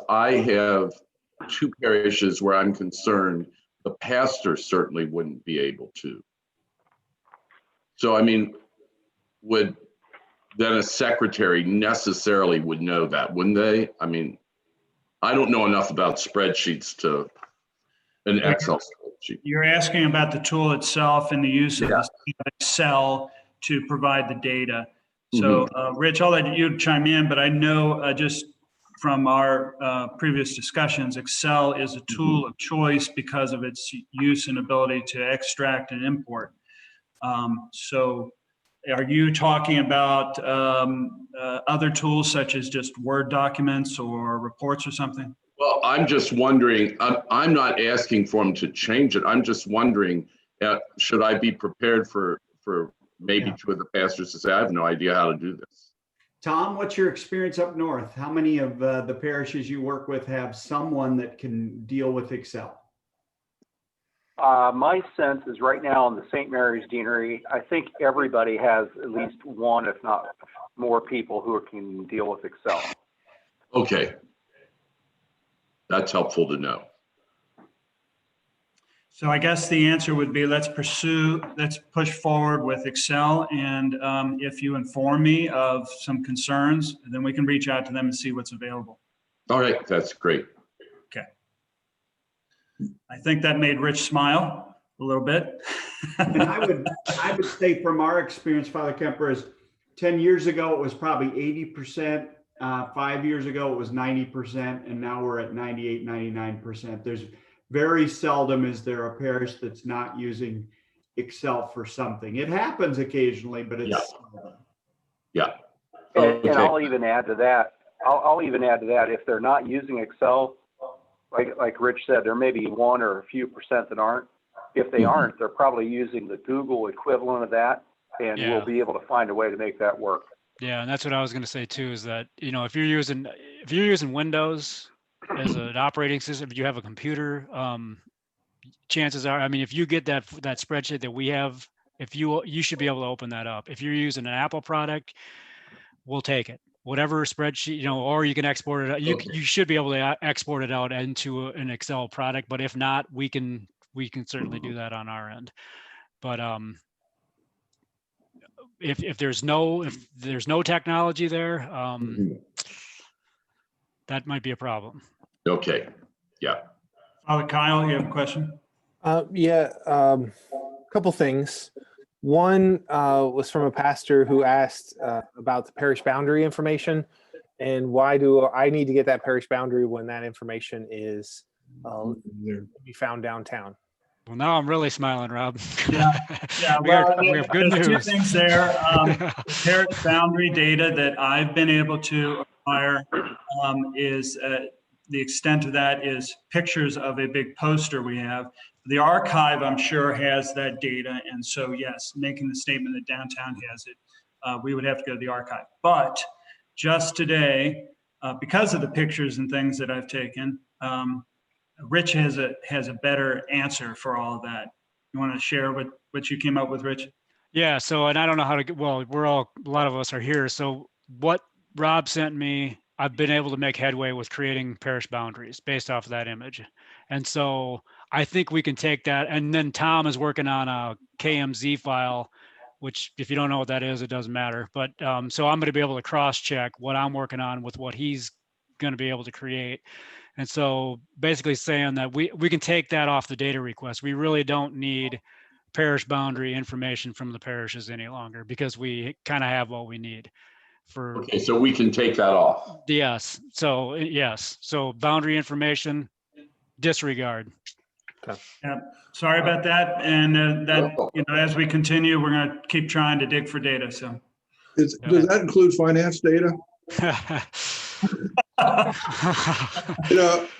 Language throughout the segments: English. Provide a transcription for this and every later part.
I have two parishes where I'm concerned the pastor certainly wouldn't be able to. So, I mean, would then a secretary necessarily would know that, wouldn't they? I mean, I don't know enough about spreadsheets to an Excel spreadsheet. You're asking about the tool itself and the use of Excel to provide the data. So, Rich, I'll let you chime in, but I know just from our previous discussions, Excel is a tool of choice because of its use and ability to extract and import. So are you talking about other tools such as just Word documents or reports or something? Well, I'm just wondering, I'm not asking for them to change it. I'm just wondering, should I be prepared for maybe two of the pastors to say, I have no idea how to do this? Tom, what's your experience up north? How many of the parishes you work with have someone that can deal with Excel? My sense is right now in the St. Mary's Deanery, I think everybody has at least one, if not more people who can deal with Excel. Okay. That's helpful to know. So I guess the answer would be let's push forward with Excel. And if you inform me of some concerns, then we can reach out to them and see what's available. All right, that's great. Okay. I think that made Rich smile a little bit. And I would say from our experience, Father Kemper, is 10 years ago, it was probably 80%. 5 years ago, it was 90%. And now we're at 98, 99%. There's very seldom is there a parish that's not using Excel for something. It happens occasionally, but it's seldom. Yeah. And I'll even add to that. I'll even add to that. If they're not using Excel, like Rich said, there may be 1 or a few percent that aren't. If they aren't, they're probably using the Google equivalent of that, and we'll be able to find a way to make that work. Yeah, and that's what I was going to say too. Is that if you're using Windows as an operating system, if you have a computer, chances are, I mean, if you get that spreadsheet that we have, you should be able to open that up. If you're using an Apple product, we'll take it. Whatever spreadsheet, or you can export it out. You should be able to export it out into an Excel product. But if not, we can certainly do that on our end. But if there's no technology there, that might be a problem. Okay. Yeah. Father Kyle, you have a question? Couple things. One was from a pastor who asked about the parish boundary information, and why do I need to get that parish boundary when that information is be found downtown? Well, now I'm really smiling, Rob. Yeah. we have good news. Two things there. Parish boundary data that I've been able to acquire is the extent of that is pictures of a big poster we have. The archive, I'm sure, has that data. And so, yes, making the statement that downtown has it, we would have to go to the archive. But just today, because of the pictures and things that I've taken, Rich has a better answer for all of that. You want to share what you came up with, Rich? Yeah. So, and I don't know how to get, well, a lot of us are here. So what Rob sent me, I've been able to make headway with creating parish boundaries based off of that image. And so I think we can take that. And then Tom is working on a KMZ file, which if you don't know what that is, it doesn't matter. But so I'm going to be able to cross check what I'm working on with what he's going to be able to create. And so basically saying that we can take that off the data request. We really don't need parish boundary information from the parishes any longer because we kind of have what we need. Okay, so we can take that off. Yes. So yes. So boundary information, disregard. Okay. Yeah. Sorry about that. And as we continue, we're going to keep trying to dig for data. So does that include finance data? Because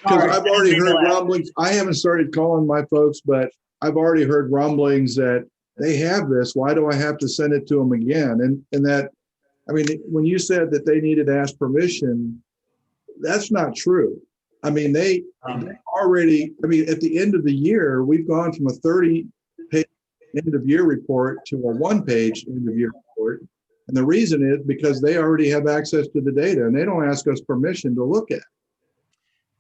I've already heard rumblings. I haven't started calling my folks, but I've already heard rumblings that they have this. Why do I have to send it to them again? And that, I mean, when you said that they needed to ask permission, that's not true. I mean, they already, I mean, at the end of the year, we've gone from a 30-page end of year report to a 1-page end of year report. And the reason is because they already have access to the data and they don't ask us permission to look at it.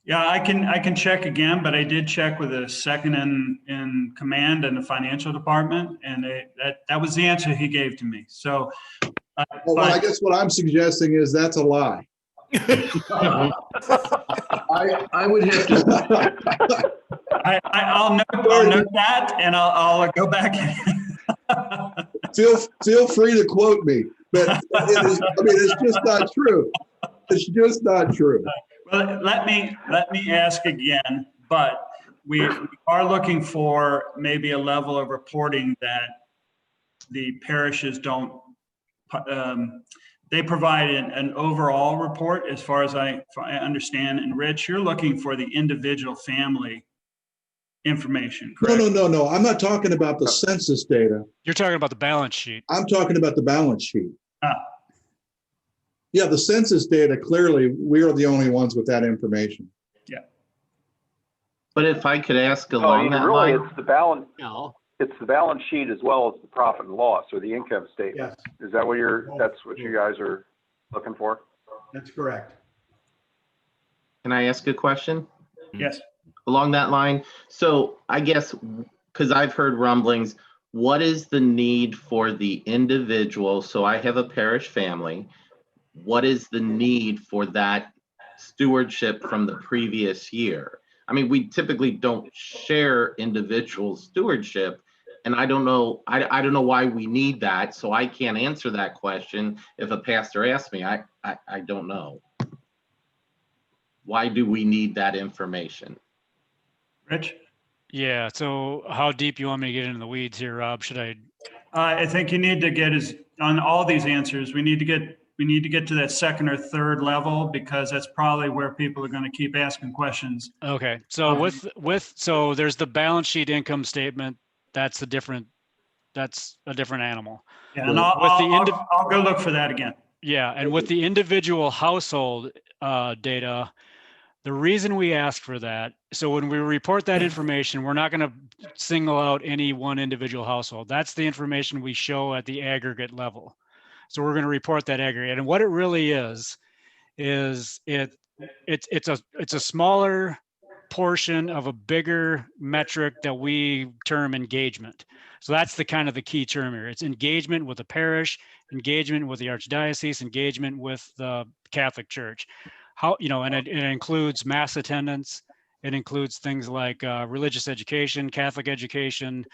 Yeah, I can check again, but I did check with the second in command in the financial department, and that was the answer he gave to me. So, Well, I but guess what I'm suggesting is that's a lie. I would have to, I'll note that, and I'll go back. Feel free to quote me, but it's just not true. It's just not true. Well, let me ask again, but we are looking for maybe a level of reporting that the parishes don't, they provide an overall report as far as I understand. And Rich, you're looking for the individual family information, correct? No. I'm not talking about the census data. You're talking about the balance sheet. I'm talking about the balance sheet. Ah. Yeah, the census data, clearly, we are the only ones with that information. But if I could ask So along that really, line, it's the balance, No. it's the balance sheet as well as the profit and loss or the income statement. Yes, Is that what that's what you guys are looking for? that's correct. can I ask a question Yes. along that line? So I guess, because I've heard rumblings, what is the need for the individual? So I have a parish family. What is the need for that stewardship from the previous year? I mean, we typically don't share individual stewardship, and I don't know why we need that. So I can't answer that question. If a pastor asks me, I don't know. Why do we need that information? Rich? Yeah. So how deep you want me to get into the weeds here, Rob? Should I? I think you need to get on all these answers. We need to get to that second or third level, because that's probably where people are going to keep asking questions. Okay. So so there's the balance sheet income statement. That's a different animal. Yeah, and With the I'll go look for that again. Yeah, and with the individual household data, the reason we ask for that, so when we report that information, we're not going to single out any one individual household. That's the information we show at the aggregate level. So we're going to report that aggregate, and what it really is it's a smaller portion of a bigger metric that we term engagement. So that's the kind of the key term here. It's engagement with the parish, engagement with the archdiocese, engagement with the Catholic Church. And it includes mass attendance. It includes things like religious education, Catholic education,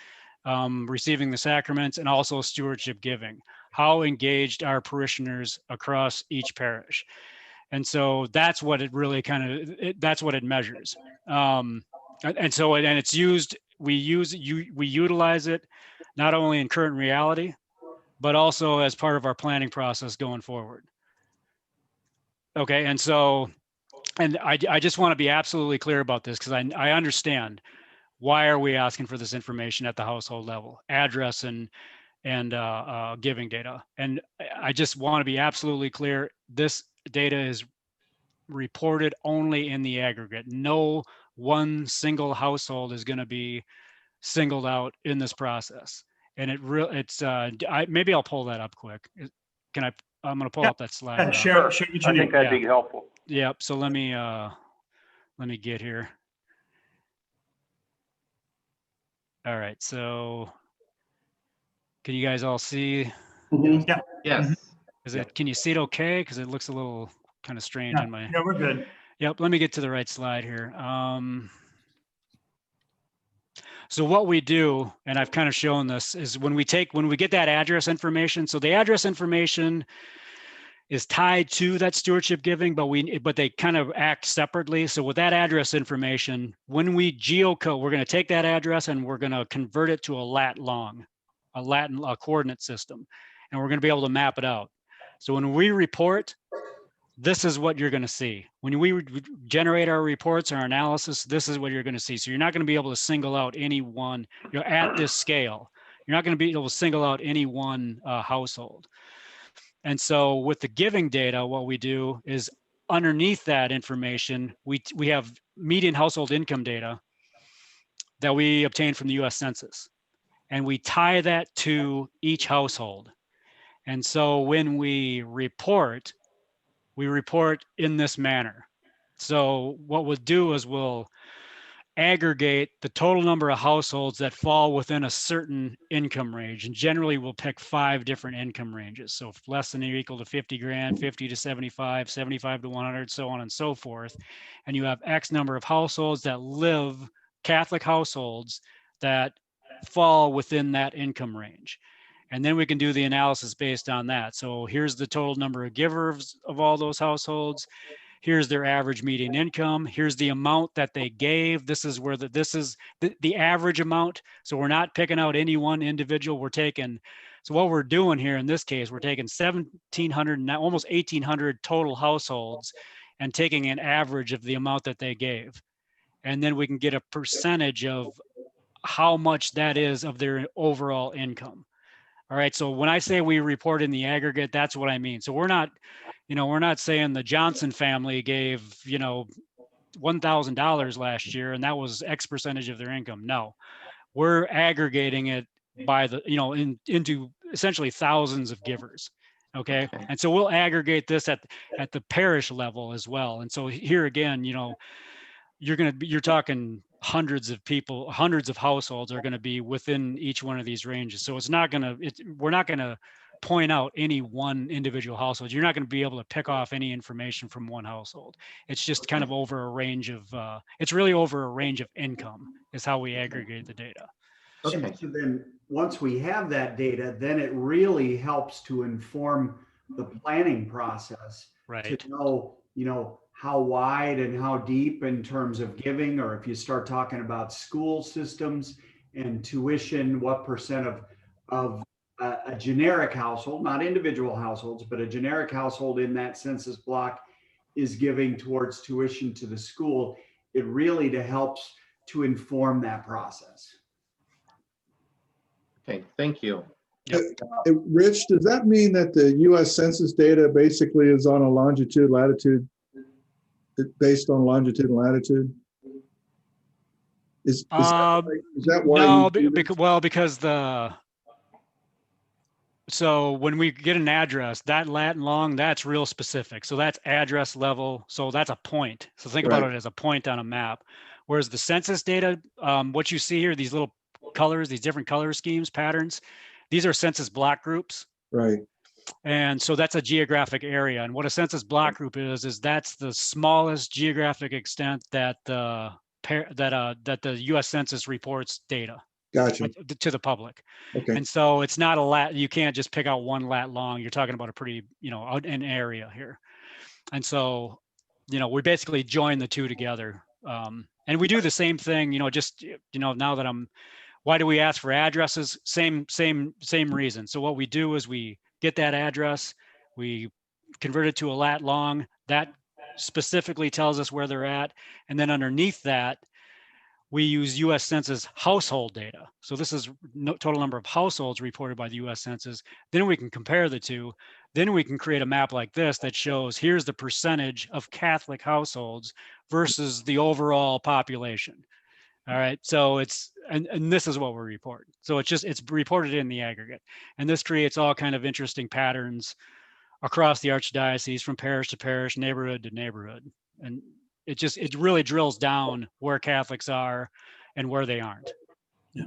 receiving the sacraments, and also stewardship giving. How engaged are parishioners across each parish? And so that's what it really that's what it measures. And it's used, we utilize it not only in current reality, but also as part of our planning process going forward. Okay, and I just want to be absolutely clear about this, because I understand why are we asking for this information at the household level, address and giving data. And I just want to be absolutely clear, this data is reported only in the aggregate. No one single household is going to be singled out in this process. And maybe I'll pull that up quick. I'm going to pull up that slide. Yeah, share what you I need. think that'd be helpful. Yep. So let me get here. All right. So can you guys all see? Yeah. Yes. Can you see it okay? Because it looks a little kind of strange on my. Yeah, we're good. Yep. Let me get to the right slide here. So what we do, and I've kind of shown this, is when we get that address information. So the address information is tied to that stewardship giving, but they kind of act separately. So with that address information, when we geocode, we're going to take that address and we're going to convert it to a lat long, a coordinate system, and we're going to be able to map it out. So when we report, this is what you're going to see. When we generate our reports, our analysis, this is what you're going to see. So you're not going to be able to single out any one, at this scale, you're not going to be able to single out any one household. And so with the giving data, what we do is underneath that information, we have median household income data that we obtain from the US Census. And we tie that to each household. And so when we report in this manner. So what we'll do is we'll aggregate the total number of households that fall within a certain income range. And generally we'll pick 5 different income ranges. So less than or equal to 50 grand, 50 to 75, 75 to 100, so on and so forth. And you have X number of households that live, Catholic households that fall within that income range. And then we can do the analysis based on that. So here's the total number of givers of all those households. Here's their average median income. Here's the amount that they gave. This is where this is the average amount. So we're not picking out any one individual. So what we're doing here in this case, we're taking 1,700, almost 1,800 total households and taking an average of the amount that they gave. And then we can get a percentage of how much that is of their overall income. All right. So when I say we report in the aggregate, that's what I mean. So we're not saying the Johnson family gave, $1,000 last year and that was X percentage of their income. No, we're aggregating it by into essentially thousands of givers. Okay. And so we'll aggregate this at the parish level as well. And so here again, you're talking hundreds of people, hundreds of households are going to be within each one of these ranges. So we're not going to point out any one individual household. You're not going to be able to pick off any information from one household. It's just kind of over a range of, it's really over a range of income is how we aggregate the data. Okay. So then once we have that data, then it really helps to inform the planning process. Right. To know, how wide and how deep in terms of giving, or if you start talking about school systems and tuition, what percent of a generic household, not individual households, but a generic household in that census block is giving towards tuition to the school. It really helps to inform that process. Okay, thank you. Yep. Rich, does that mean that the US Census data basically is on a longitude, latitude, based on longitude and latitude? Is that why? No, because so when we get an address, that lat and long, that's real specific. So that's address level. So that's a point. So think about it as a point on a map. Whereas the census data, what you see here, these little colors, these different color schemes, patterns, these are census block groups. Right. And so that's a geographic area. And what a census block group is that's the smallest geographic extent that the U.S. Census reports data. Gotcha. To the public. Okay. And so it's not a lat, you can't just pick out one lat long. You're talking about a pretty, an area here. And so, we basically join the two together. And we do the same thing, now that why do we ask for addresses? Same reason. So what we do is we get that address, we convert it to a lat long, that specifically tells us where they're at. And then underneath that, we use US Census household data. So this is total number of households reported by the US Census. Then we can compare the two. Then we can create a map like this that shows here's the percentage of Catholic households versus the overall population. All right, so and this is what we report. So it's reported in the aggregate. And this creates all kind of interesting patterns across the archdiocese from parish to parish, neighborhood to neighborhood. And it really drills down where Catholics are and where they aren't. Yeah.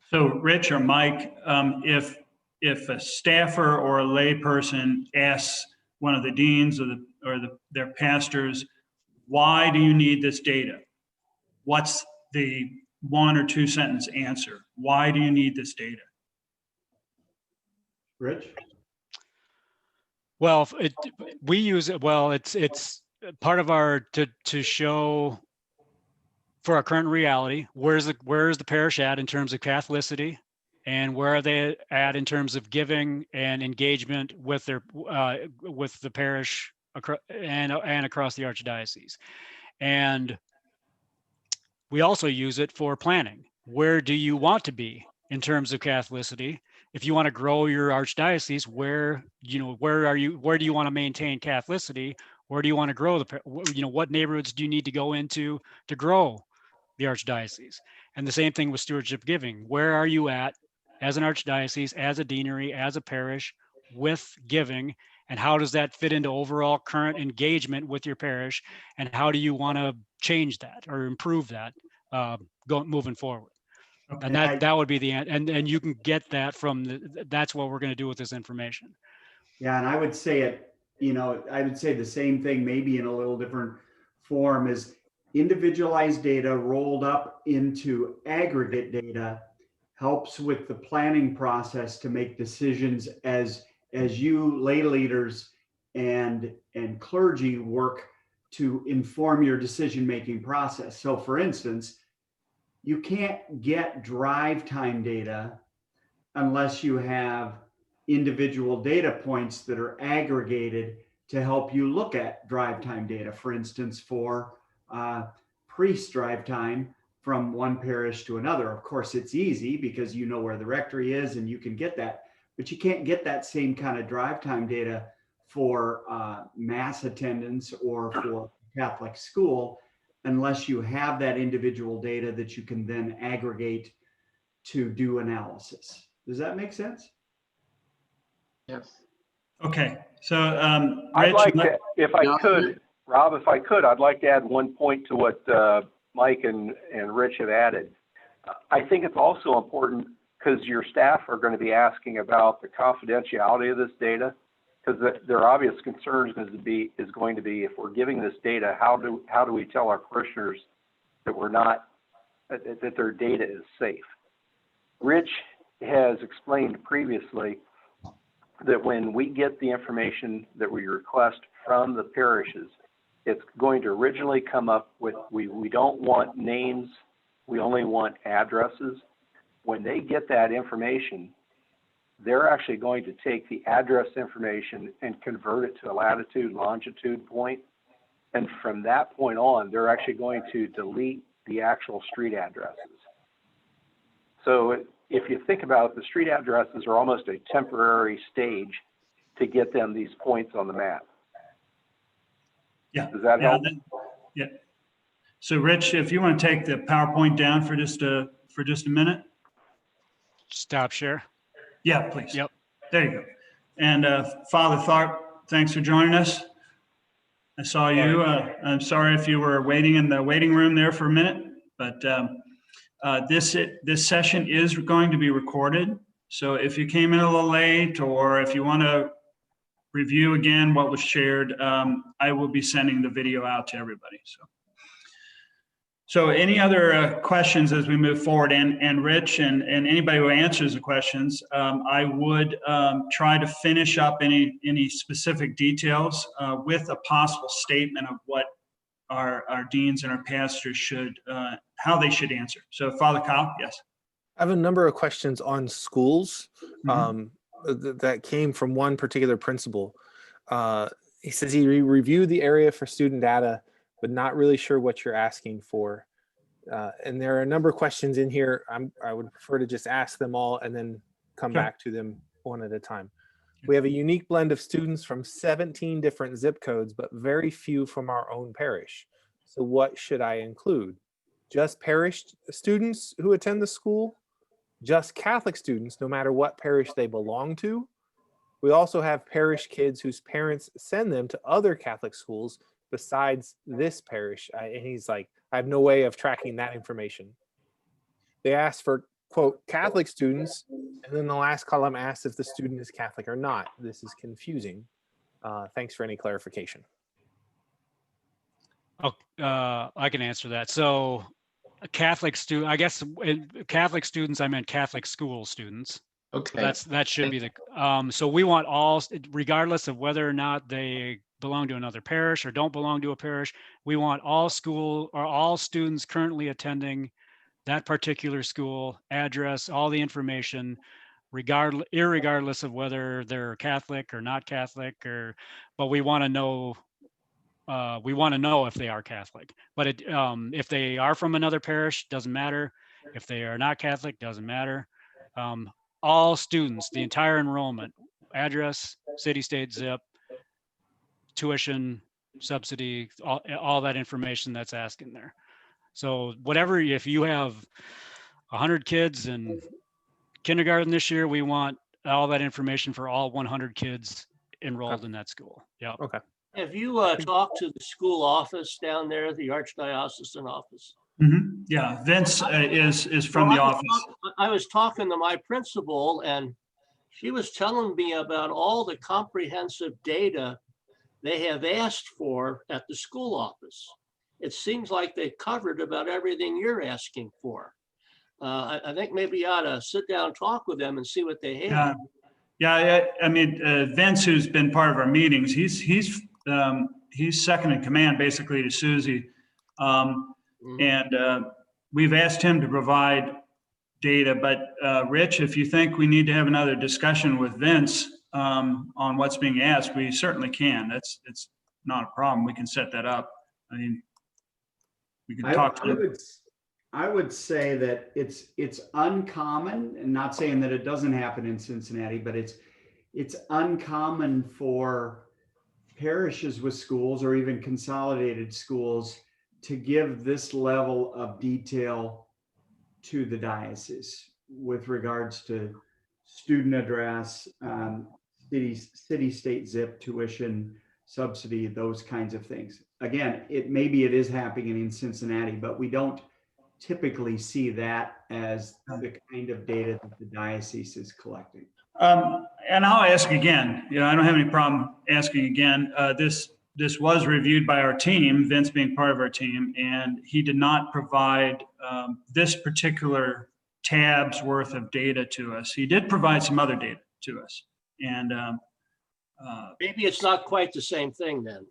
So Rich or Mike, if a staffer or a lay person asks one of the deans or their pastors, why do you need this data? What's the 1 or 2 sentence answer? Why do you need this data? Rich? Well, we use it. Well, it's part of our to show for our current reality, where is the parish at in terms of Catholicity, and where are they at in terms of giving and engagement with their with the parish and across the archdiocese. And we also use it for planning. Where do you want to be in terms of Catholicity? If you want to grow your archdiocese, where do you want to maintain Catholicity? Where do you want to grow what neighborhoods do you need to go into to grow the archdiocese? And the same thing with stewardship giving. Where are you at as an archdiocese, as a deanery, as a parish with giving? And how does that fit into overall current engagement with your parish? And how do you want to change that or improve that moving forward? And Okay, that would be the end. And you can get that from that's what we're going to do with this information. Yeah, and I would say I would say the same thing, maybe in a little different form, is individualized data rolled up into aggregate data helps with the planning process to make decisions as you lay leaders and clergy work to inform your decision-making process. So for instance, you can't get drive time data unless you have individual data points that are aggregated to help you look at drive time data. For instance, for priest drive time from one parish to another. Of course, it's easy because you know where the rectory is and you can get that, but you can't get that same kind of drive time data for mass attendance or for Catholic school unless you have that individual data that you can then aggregate to do analysis. Does that make sense? Yes. okay. So, I'd Rich, like to, if I could, Rob, if I could, I'd like to add one point to what Mike and Rich have added. I think it's also important because your staff are going to be asking about the confidentiality of this data, because their obvious concern is going to be if we're giving this data, how do we tell our parishioners that we're not that their data is safe? Rich has explained previously that when we get the information that we request from the parishes, it's going to originally come up with, we don't want names, we only want addresses. When they get that information, they're actually going to take the address information and convert it to a latitude, longitude point. And from that point on, they're actually going to delete the actual street addresses. So if you think about it, the street addresses are almost a temporary stage to get them these points on the map. yeah. Does that help? Yeah. So Rich, if you want to take the PowerPoint down for just a minute. Stop share. Yeah, please. Yep. There you go. And Father Tharp, thanks for joining us. I saw you. I'm sorry if you were waiting in the waiting room there for a minute, but this session is going to be recorded. So if you came in a little late, or if you want to review again what was shared, I will be sending the video out to everybody. So any other questions as we move forward? And Rich and anybody who answers the questions, I would try to finish up any specific details with a possible statement of what our deans and our pastors should, how they should answer. So Father Kyle, yes. I have a number of questions on schools that came from one particular principal. He says he reviewed the area for student data, but not really sure what you're asking for. And there are a number of questions in here. I would prefer to just ask them all and then come back to them one at a time. We have a unique blend of students from 17 different zip codes, but very few from our own parish. So what should I include? Just parish students who attend the school? Just Catholic students, no matter what parish they belong to? We also have parish kids whose parents send them to other Catholic schools besides this parish. And he's like, I have no way of tracking that information. They asked for, quote, Catholic students, and then the last column asks if the student is Catholic or not. This is confusing. Thanks for any clarification. Oh, I can answer that. So a Catholic student, I guess Catholic students, I meant Catholic school students. Okay. That should be the, so we want all, regardless of whether or not they belong to another parish or don't belong to a parish, we want all students currently attending that particular school, address, all the information, irregardless of whether they're Catholic or not Catholic, but we want to know if they are Catholic. But if they are from another parish, doesn't matter. If they are not Catholic, doesn't matter. All students, the entire enrollment, address, city, state, zip, tuition, subsidy, all that information that's asked in there. So whatever, if you have 100 kids in kindergarten this year, we want all that information for all 100 kids enrolled in that school. Yeah. Have you talked to the school office down there, the Archdiocesan office? Mhm. Yeah, Vince is from the Well, office. I was talking to my principal and she was telling me about all the comprehensive data they have asked for at the school office. It seems like they covered about everything you're asking for. I think maybe you ought to sit down and talk with them and see what they have. Yeah, I mean, Vince, who's been part of our meetings, he's second in command basically to Susie. And we've asked him to provide data, but Rich, if you think we need to have another discussion with Vince on what's being asked, we certainly can. It's not a problem. We can set that up. I mean, we can talk to him. I would say that it's uncommon, and not saying that it doesn't happen in Cincinnati, but it's uncommon for parishes with schools or even consolidated schools to give this level of detail to the diocese with regards to student address, city, state zip, tuition, subsidy, those kinds of things. Again, maybe it is happening in Cincinnati, but we don't typically see that as the kind of data that the diocese is collecting. And I'll ask again. I don't have any problem asking again. This was reviewed by our team, Vince being part of our team, and he did not provide this particular tab's worth of data to us. He did provide some other data to us. And Maybe it's not quite the same thing then.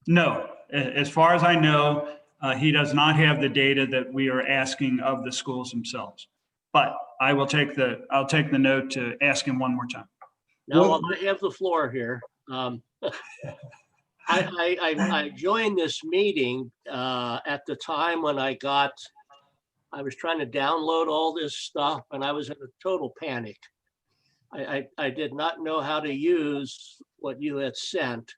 no, as far as I know, he does not have the data that we are asking of the schools themselves. But I'll take the note to ask him one more time. Now, while I have the floor here, I joined this meeting at the time when I was trying to download all this stuff and I was in a total panic. I did not know how to use what you had sent.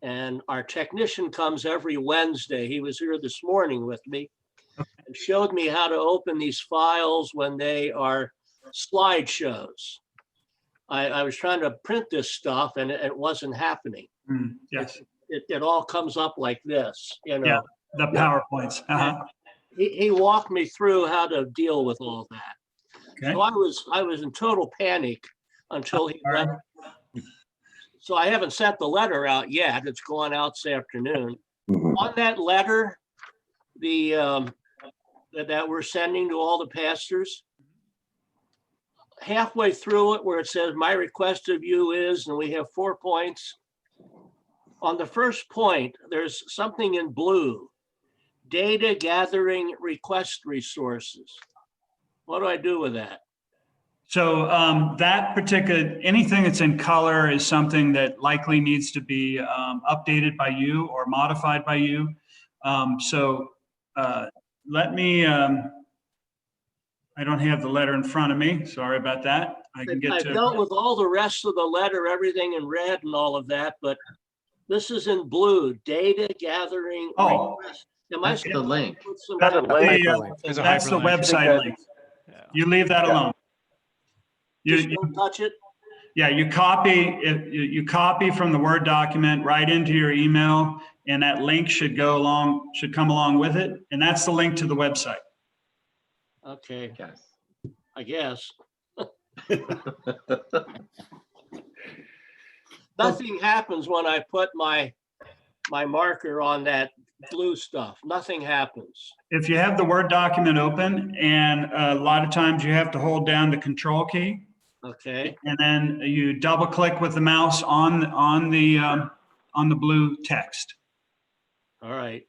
And our technician comes every Wednesday. He was here this morning with me and showed me how to open these files when they are slideshows. I was trying to print this stuff and it wasn't happening. Yes. It all comes up like this, Yeah, the PowerPoints. He walked me through how to deal with all that. Okay. So I was in total panic until he left. So I haven't sent the letter out yet. It's going out this afternoon. On that letter, that we're sending to all the pastors, halfway through it where it says, my request of you is, and we have 4 points. On the first point, there's something in blue, data gathering request resources. What do I do with that? So that particular, anything that's in color is something that likely needs to be updated by you or modified by you. Let me, I don't have the letter in front of me. Sorry about that. I can get I've to dealt with all the rest of the letter, everything in red and all of that, but this is in blue, data gathering. Oh. request. That's the link. That's a link. That's the website link. You leave that alone. Just don't touch it. Yeah, you copy from the Word document right into your email, and that link should come along with it, and that's the link to the website. Okay, Yes. I guess. Nothing happens when I put my marker on that blue stuff. Nothing happens. If you have the Word document open, and a lot of times you have to hold down the Control key, Okay, and then you double click with the mouse on the blue text. all right.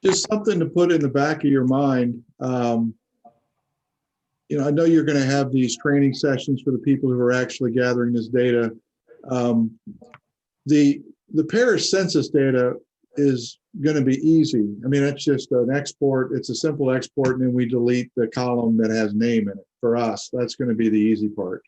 Just something to put in the back of your mind. I know you're going to have these training sessions for the people who are actually gathering this data. The parish census data is going to be easy. I mean, it's just an export. It's a simple export, and then we delete the column that has name in it. For us, that's going to be the easy part.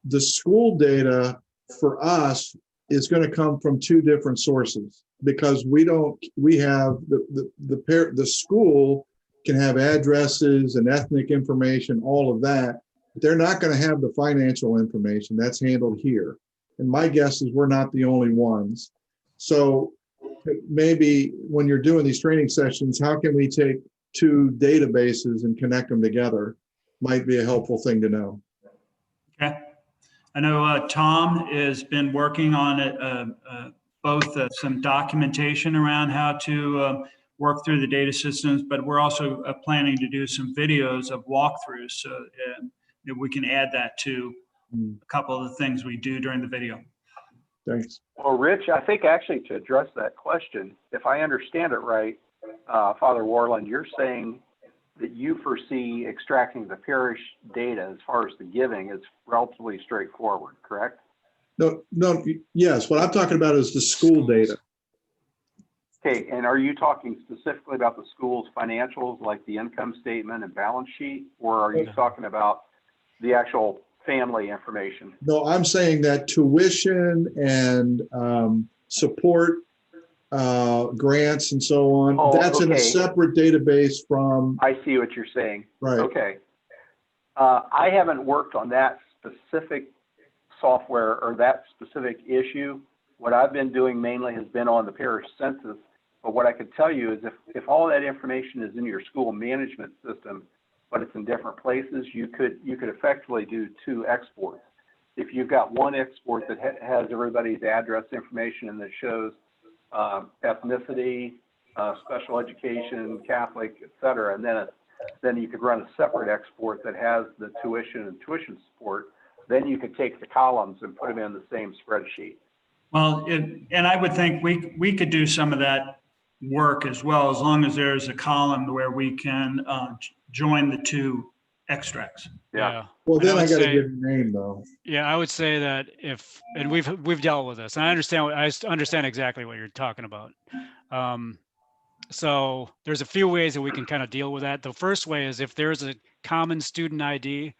The school data for us is going to come from two different sources, because we have the school can have addresses and ethnic information, all of that. They're not going to have the financial information. That's handled here. And my guess is we're not the only ones. So maybe when you're doing these training sessions, how can we take two databases and connect them together? Might be a helpful thing to know. Okay. I know Tom has been working on it, both some documentation around how to work through the data systems, but we're also planning to do some videos of walkthroughs, so if we can add that to a couple of the things we do during the video. Thanks. Well, Rich, I think actually to address that question, if I understand it right, Father Warland, you're saying that you foresee extracting the parish data as far as the giving is relatively straightforward, correct? No, yes, what I'm talking about is the school data. Okay, and are you talking specifically about the school's financials, like the income statement and balance sheet, or are you talking about the actual family information? No, I'm saying that tuition and support grants and so on, Oh, that's in a okay. separate database from, I see what you're saying. right. Okay. I haven't worked on that specific software or that specific issue. What I've been doing mainly has been on the parish census. But what I could tell you is if all that information is in your school management system, but it's in different places, you could effectively do two exports. If you've got one export that has everybody's address information and that shows ethnicity, special education, Catholic, et cetera, and then you could run a separate export that has the tuition and tuition support, then you could take the columns and put them in the same spreadsheet. Well, and I would think we could do some of that work as well, as long as there's a column where we can join the two extracts. Yeah. Well, And I then I would gotta say- give your name though. Yeah, I would say that and we've dealt with this, and I understand exactly what you're talking about. So there's a few ways that we can kind of deal with that. The first way is if there's a common student ID,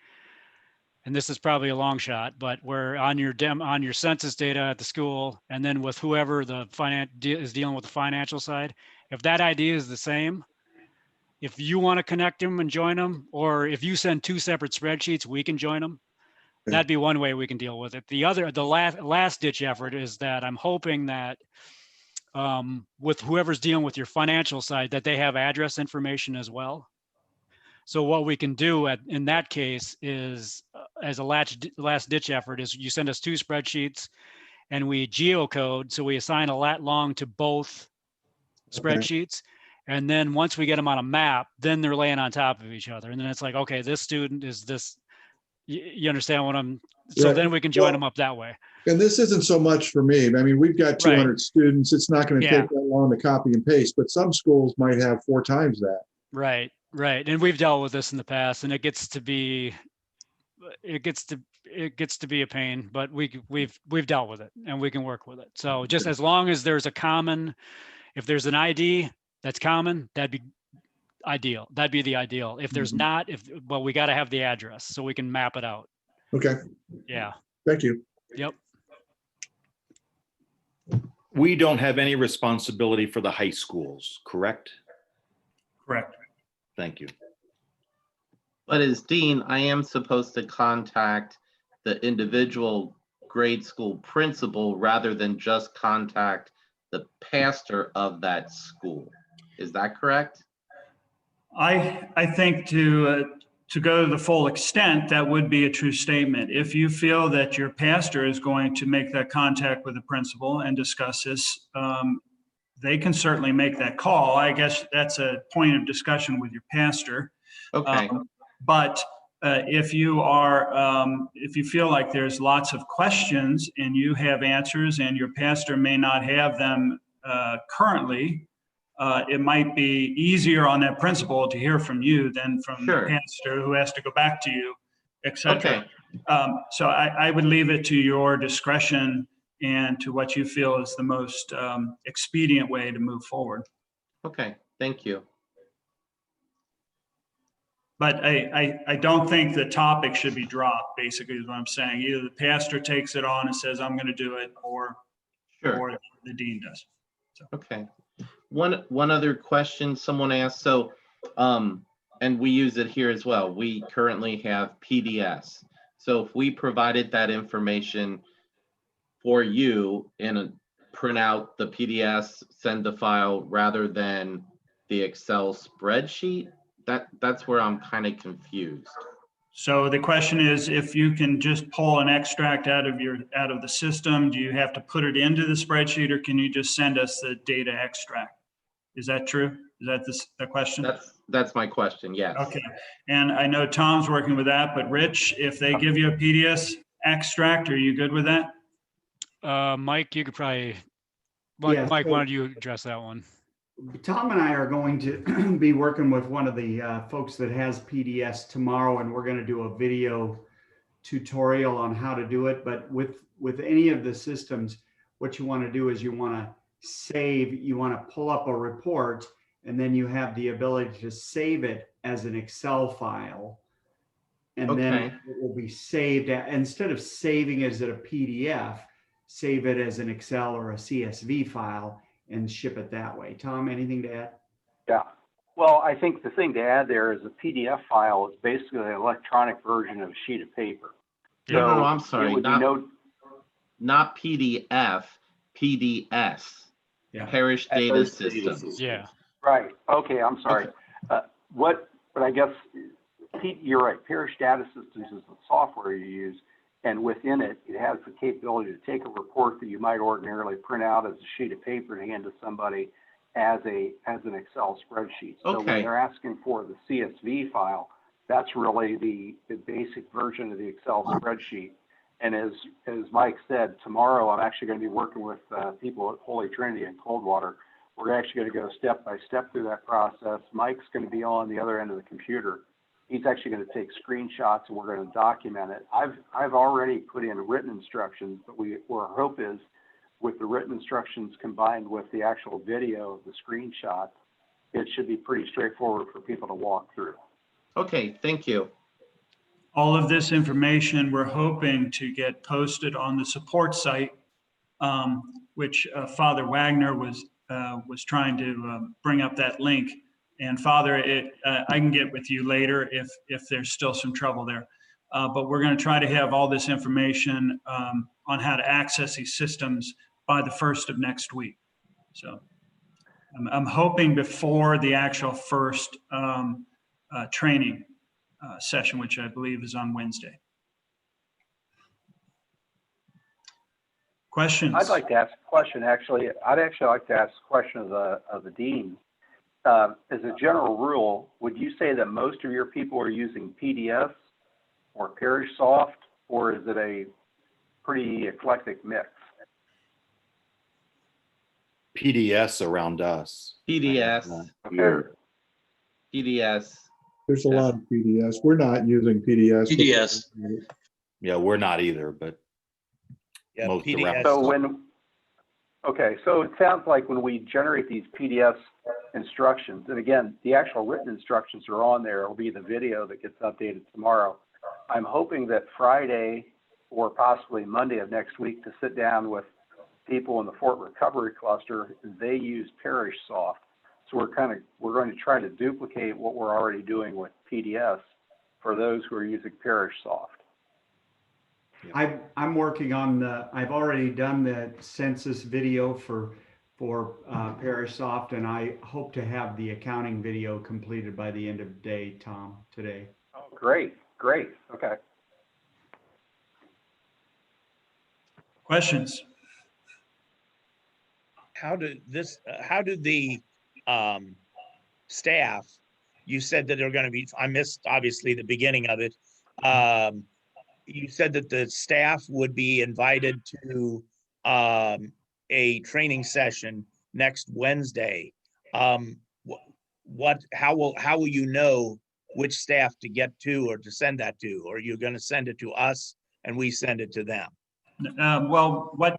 and this is probably a long shot, but where on your census data at the school, and then with whoever is dealing with the financial side, if that ID is the same, if you want to connect them and join them, or if you send two separate spreadsheets, we can join them. Okay. That'd be one way we can deal with it. The last ditch effort is that I'm hoping that with whoever's dealing with your financial side, that they have address information as well. So what we can do in that case is, as a last ditch effort, is you send us two spreadsheets and we geocode. So we assign a lat long to both spreadsheets. And then once we get them on a map, then they're laying on top of each other. And then it's like, okay, this student is this, you understand what so Right. then we can join them up that way. And this isn't so much for me. I mean, we've got 200 students. It's not going to Yeah. take that long to copy and paste, but some schools might have 4 times that. Right. And we've dealt with this in the past, and it gets to be a pain, but we've dealt with it and we can work with it. So just as long as there's if there's an ID that's common, that'd be ideal. That'd be the ideal. If there's not, well, we got to have the address so we can map it out. Okay, Yeah. thank you. Yep. We don't have any responsibility for the high schools, correct? Correct. Thank you. But as dean, I am supposed to contact the individual grade school principal rather than just contact the pastor of that school. Is that correct? I think to go to the full extent, that would be a true statement. If you feel that your pastor is going to make that contact with the principal and discuss this, they can certainly make that call. I guess that's a point of discussion with your pastor. Okay. But if you feel like there's lots of questions and you have answers and your pastor may not have them currently, it might be easier on that principal to hear from you than from Sure. the pastor who has to go back to you, et cetera. Okay. So I would leave it to your discretion and to what you feel is the most expedient way to move forward. Okay. Thank you. But I don't think the topic should be dropped, basically, is what I'm saying. Either the pastor takes it on and says, I'm going to do it, or Sure. the dean does. Okay. One other question someone asked. So, and we use it here as well. We currently have PDS. So if we provided that information, for you and print out the PDFs, send the file rather than the Excel spreadsheet? That's where I'm kind of confused. So the question is, if you can just pull an extract out of the system, do you have to put it into the spreadsheet, or can you just send us the data extract? Is that true? Is that the question? That's my question, yes. Okay, and I know Tom's working with that, but Rich, if they give you a PDF extract, are you good with that? Mike, you could probably, Yeah, Mike, so- why don't you address that one? Tom and I are going to be working with one of the folks that has PDS tomorrow, and we're going to do a video tutorial on how to do it. But with any of the systems, what you want to do is you want to save, you want to pull up a report, and then you have the ability to save it as an Excel file. And then Okay. it will be saved, instead of saving as a PDF, save it as an Excel or a CSV file and ship it that way. Tom, anything to add? Yeah. Well, I think the thing to add there is a PDF file is basically an electronic version of a sheet of paper. No, So I'm it sorry, would be not PDF, PDS, Yeah. Parish Data Parish Systems. Yeah. Right. Okay. I'm sorry. But I guess you're right. Parish Data Systems is the software you use, and within it, it has the capability to take a report that you might ordinarily print out as a sheet of paper and hand to somebody as an Excel spreadsheet. So Okay. when they're asking for the CSV file, that's really the basic version of the Excel spreadsheet. And as Mike said, tomorrow I'm actually going to be working with people at Holy Trinity in Coldwater. We're actually going to go step by step through that process. Mike's going to be on the other end of the computer. He's actually going to take screenshots and we're going to document it. I've already put in written instructions, but our hope is with the written instructions combined with the actual video of the screenshot, it should be pretty straightforward for people to walk through. Okay, thank you. All of this information we're hoping to get posted on the support site, which Father Wagner was trying to bring up that link. And Father, I can get with you later if there's still some trouble there. But we're going to try to have all this information on how to access these systems by the 1st of next week. So I'm hoping before the actual first training session, which I believe is on Wednesday. Questions? I'd like to ask a question, actually. I'd actually like to ask a question of the dean. As a general rule, would you say that most of your people are using PDS or ParishSoft, or is it a pretty eclectic mix? PDS around us. PDS, Here. PDS. There's a lot of PDS. We're not using PDS. PDS. Yeah, we're not either, but Yeah, most PDS. around. So it sounds like when we generate these PDF instructions, and again, the actual written instructions are on there. It'll be the video that gets updated tomorrow. I'm hoping that Friday or possibly Monday of next week to sit down with people in the Fort Recovery Cluster. They use ParishSoft. So we're going to try to duplicate what we're already doing with PDS for those who are using ParishSoft. I'm working on I've already done the census video for ParishSoft, and I hope to have the accounting video completed by the end of the day, Tom, today. Oh, great. Okay. Questions? How did the staff, you said that they're going to be, I missed obviously the beginning of it. You said that the staff would be invited to a training session next Wednesday. How will you know which staff to get to or to send that to? Or are you going to send it to us and we send it to them? Well, when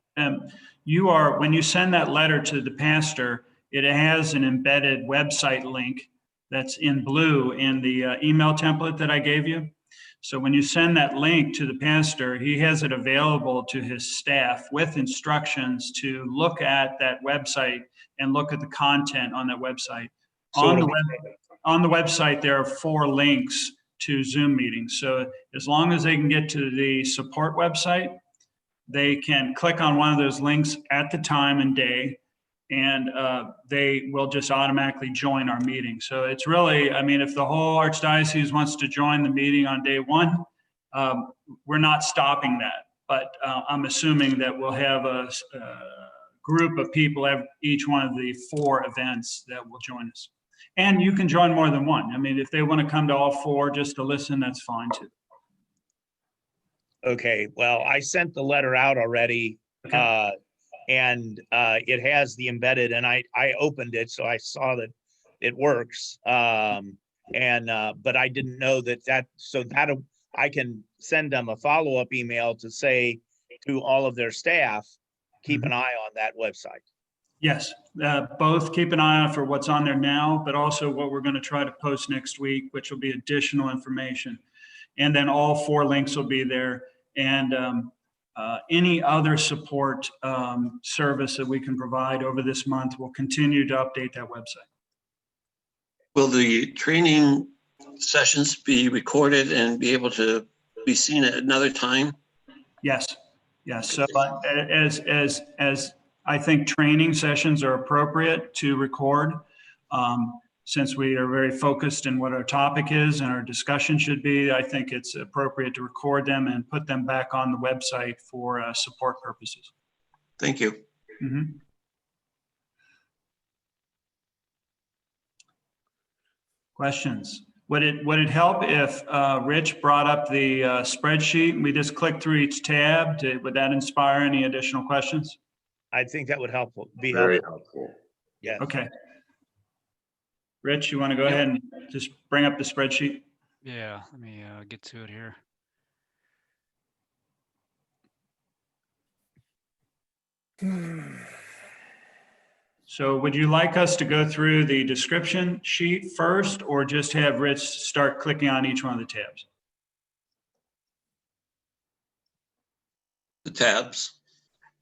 you send that letter to the pastor, it has an embedded website link that's in blue in the email template that I gave you. So when you send that link to the pastor, he has it available to his staff with instructions to look at that website and look at the content on that website. So On the website, there are 4 links to Zoom meetings. So as long as they can get to the support website, they can click on one of those links at the time and day, and they will just automatically join our meeting. So it's really, I mean, if the whole Archdiocese wants to join the meeting on day one, we're not stopping that. But I'm assuming that we'll have a group of people at each one of the 4 events that will join us. And you can join more than one. I mean, if they want to come to all 4 just to listen, that's fine too. Okay, well, I sent the letter out already. Okay. And it has the embedded, and I opened it, so I saw that it works. But I didn't know so that I can send them a follow-up email to say to all of their staff, keep an eye on that website. Yes, both keep an eye out for what's on there now, but also what we're going to try to post next week, which will be additional information. And then all 4 links will be there. And any other support service that we can provide over this month, we'll continue to update that website. Will the training sessions be recorded and be able to be seen at another time? Yes, yes. So as I think training sessions are appropriate to record, since we are very focused in what our topic is and our discussion should be, I think it's appropriate to record them and put them back on the website for support purposes. Thank you. Mm-hmm. Questions? Would it help if Rich brought up the spreadsheet and we just click through each tab? Would that inspire any additional questions? I think that would help. Be Very helpful. helpful. Yeah. Okay. Rich, you want to go ahead and just bring up the spreadsheet? Yeah, let me get to it here. So would you like us to go through the description sheet first, or just have Rich start clicking on each one of the tabs? The tabs.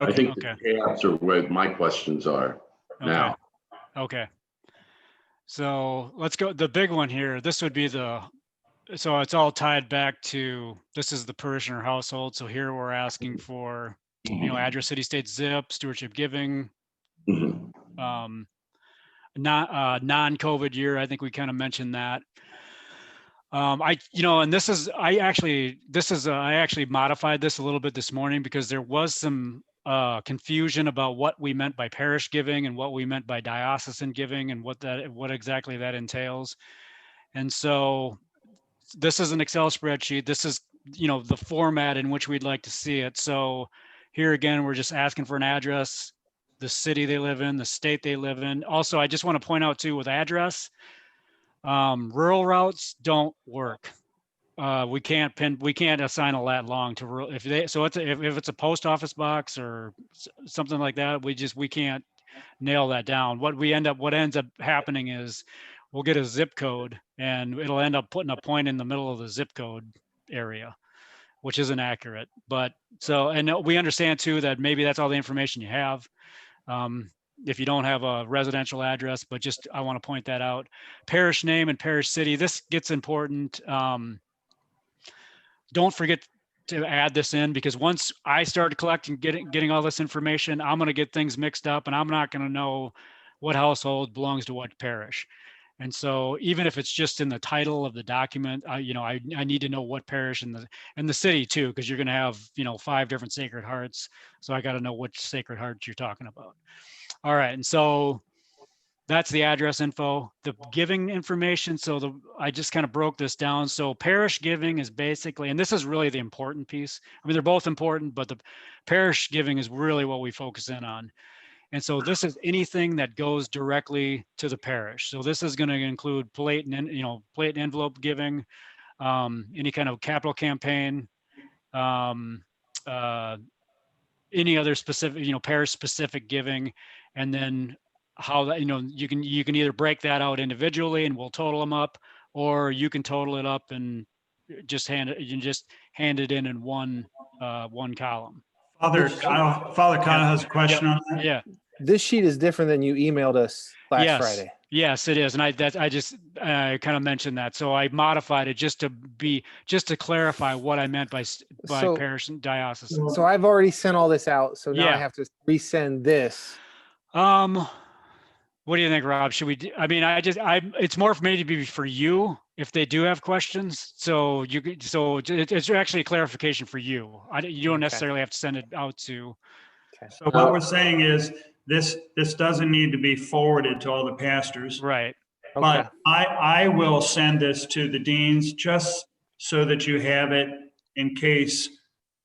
I think Okay. the tabs are where my questions are now. Okay. So let's go. The big one here, this would be so it's all tied back to, this is the parishioner household. So here we're asking for, address, city, state, zip, stewardship giving, non-COVID year. I think we kind of mentioned that. I actually modified this a little bit this morning because there was some confusion about what we meant by parish giving and what we meant by diocesan giving and what exactly that entails. And so this is an Excel spreadsheet. This is, the format in which we'd like to see it. So here again, we're just asking for an address, the city they live in, the state they live in. Also, I just want to point out too, with address, rural routes don't work. We can't assign a lat long to rural. If it's a post office box or something like that, we can't nail that down. What ends up happening is we'll get a zip code and it'll end up putting a point in the middle of the zip code area, which isn't accurate. And we understand too that maybe that's all the information you have. If you don't have a residential address, but I want to point that out. Parish name and parish city, this gets important. Don't forget to add this in, because once I started collecting, getting all this information, I'm going to get things mixed up and I'm not going to know what household belongs to what parish. And so even if it's just in the title of the document, I need to know what parish and the city too, because you're going to have, 5 different Sacred Hearts. So I got to know which Sacred Heart you're talking about. All right. And so that's the address info, the giving information. So I just kind of broke this down. So parish giving is basically, and this is really the important piece. I mean, they're both important, but the parish giving is really what we focus in on. And so this is anything that goes directly to the parish. So this is going to include plate and envelope giving, any kind of capital campaign, any other specific, parish specific giving, and then how that, you can either break that out individually and we'll total them up, or you can total it up and just hand it in one column. Father Kyle has a question on that. Yeah. this sheet is different than you emailed us last Yes. Friday. Yes, it is. And I kind of mentioned that. So I modified it just to clarify what I meant by So- parish and diocesan. So I've already sent all this out. So now I Yeah. have to resend this. What do you think, Rob? Should we, it's more for me to be for you if they do have questions. So it's actually a clarification for you. You don't Okay. necessarily have to send it out to. So what we're saying is this doesn't need to be forwarded to all the pastors. Right. Okay. But I will send this to the deans just so that you have it in case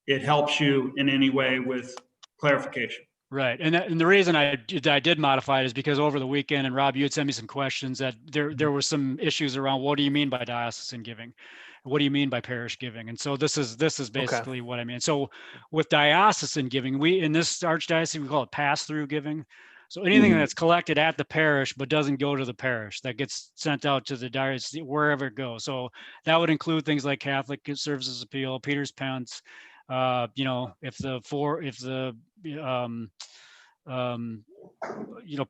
it helps you in any way with clarification. Right. And the reason I did modify it is because over the weekend, and Rob, you had sent me some questions that there were some issues around what do you mean by diocesan giving? What do you mean by parish giving? And so this is basically what I mean. So with diocesan giving, we in this archdiocese, we call it pass-through giving. So anything that's collected at the parish but doesn't go to the parish, that gets sent out to the diocese wherever it goes. So that would include things like Catholic Services Appeal, Peter's Pence, if the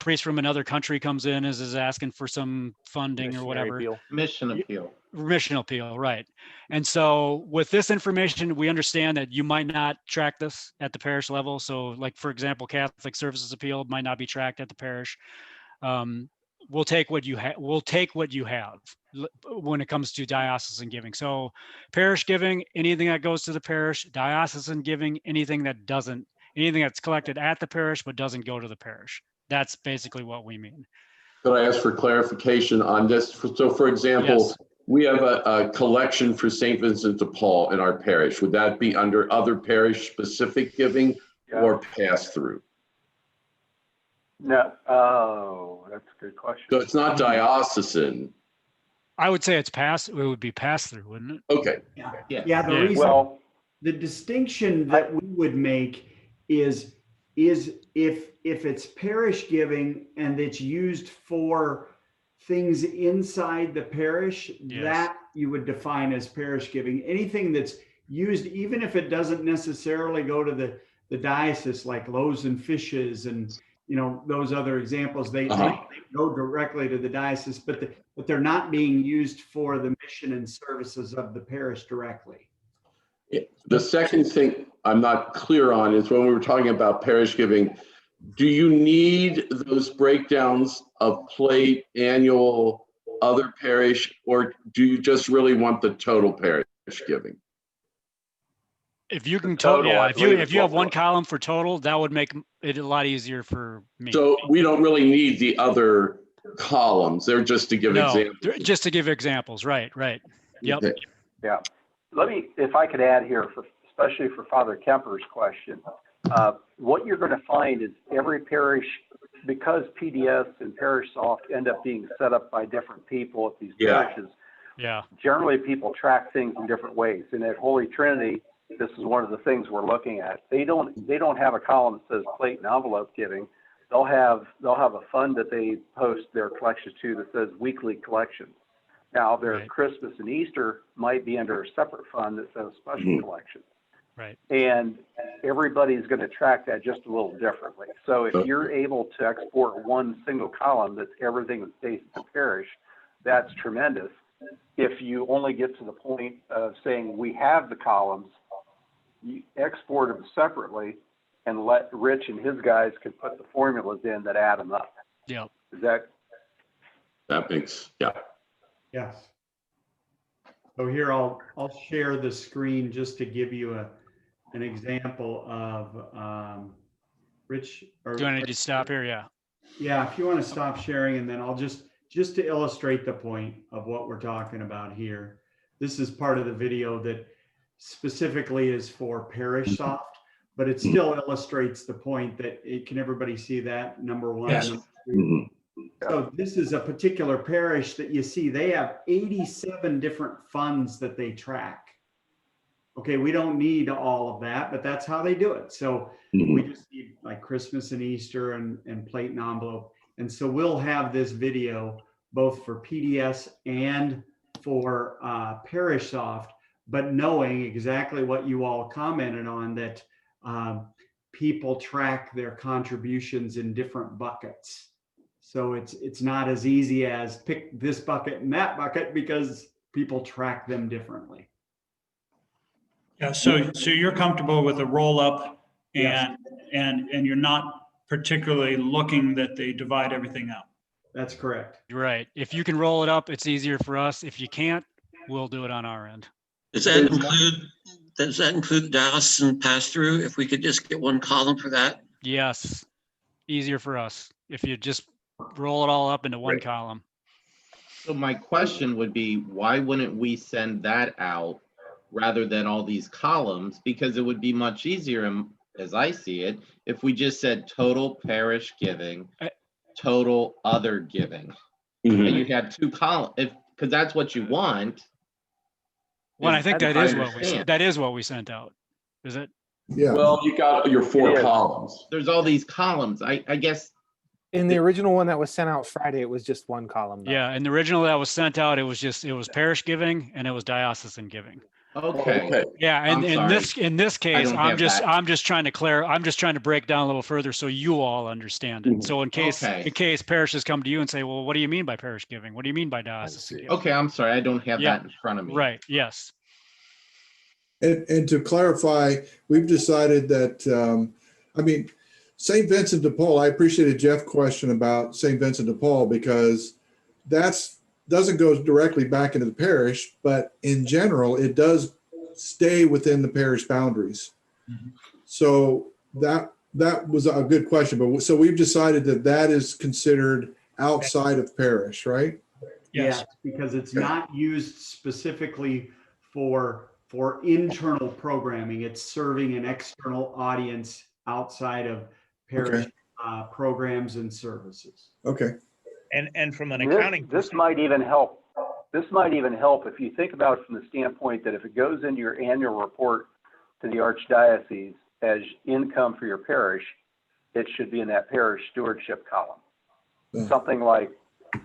priest from another country comes in is asking for some funding or whatever. Mission appeal. Mission appeal, right. And so with this information, we understand that you might not track this at the parish level. So like, for example, Catholic Services Appeal might not be tracked at the parish. We'll take what you have. We'll take what you have when it comes to diocesan giving. So parish giving, anything that goes to the parish, diocesan giving, anything that's collected at the parish but doesn't go to the parish. That's basically what we mean. Could I ask for clarification on this? So for example, Yes. we have a collection for St. Vincent de Paul in our parish. Would that be under other parish specific giving or pass through? No, oh, that's a good question. So it's not diocesan. I would say it would be pass through, wouldn't it? Okay. Yeah, the reason, Well, the distinction that we would make is if it's parish giving and it's used for things inside the parish, Yes. that you would define as parish giving. Anything that's used, even if it doesn't necessarily go to the diocese, like loaves and fishes and those other examples, they go directly to the diocese, but they're not being used for the mission and services of the parish directly. The second thing I'm not clear on is when we were talking about parish giving, do you need those breakdowns of plate, annual, other parish, or do you just really want the total parish giving? If you can total, I believe if is you have what one we're- column for total, that would make it a lot easier for me. So we don't really need the other columns. They're just to give No, examples. just to give examples, right. Yep. Okay. yeah. Let me, if I could add here, especially for Father Kemper's question, what you're going to find is every parish, because PDS and ParishSoft end up being set up by different people at these Yeah. parishes, Yeah. generally people track things in different ways. And at Holy Trinity, this is one of the things we're looking at. They don't have a column that says plate and envelope giving. They'll have a fund that they post their collections to that says weekly collections. Now their Right. Christmas and Easter might be under a separate fund that says special collections. Right. And everybody's going to track that just a little differently. So if you're able to export one single column that's everything that's based in the parish, that's tremendous. If you only get to the point of saying we have the columns, you export them separately and let Rich and his guys can put the formulas in that add them up. Yep. Is that? That makes, yeah. Yes. So here I'll share the screen just to give you an example of Rich. Or, Do I need to stop here? Yeah. Yeah, if you want to stop sharing, and then I'll just to illustrate the point of what we're talking about here. This is part of the video that specifically is for ParishSoft, but it still illustrates the point that can everybody see that number one? Yes. Number two? Mhm. So this is a particular parish that you see, they have 87 different funds that they track. Okay, we don't need all of that, but that's how they do it. So we just need like Christmas and Easter and plate and envelope. And so we'll have this video both for PDS and for ParishSoft, but knowing exactly what you all commented on, that people track their contributions in different buckets. So it's not as easy as pick this bucket and that bucket because people track them differently. Yeah, so you're comfortable with a roll up Yes. and you're not particularly looking that they divide everything out. That's correct. You're right. If you can roll it up, it's easier for us. If you can't, we'll do it on our end. Does that include diocesan pass-through? If we could just get one column for that? Yes, easier for us if you just roll it all up into one Right. column. So my question would be, why wouldn't we send that out rather than all these columns? Because it would be much easier, as I see it, if we just said total parish giving, total other giving. Mhm. And you had two columns, because that's what you want. Well, I think that is what understand. that is what we sent out. Is it? Yeah. Well, you got your 4 It is. columns. There's all these columns. I guess, In the original one that was sent out Friday, it was just one column. though. Yeah, and the original that was sent out, it was parish giving and it was diocesan giving. okay. Yeah, and I'm in this case, don't I'm have just that. I'm just trying to break down a little further so you all understand it. So in case parishes come to you and say, well, what do you mean by parish giving? What do you mean by diocesan giving? Okay, I'm sorry. I don't have Yeah. that in front of me. Right. Yes. And to clarify, we've decided that, St. Vincent de Paul, I appreciated Jeff's question about St. Vincent de Paul because doesn't go directly back into the parish, but in general, it does stay within the parish boundaries. Mhm. So that was a good question, but so we've decided that is considered outside of parish, right? Yes. Because it's not used specifically for internal programming. It's serving an external audience outside of parish programs and services. Okay. And from an accounting. This might even help. This might even help if you think about it from the standpoint that if it goes into your annual report to the archdiocese as income for your parish, it should be in that parish stewardship column. Yeah. Something like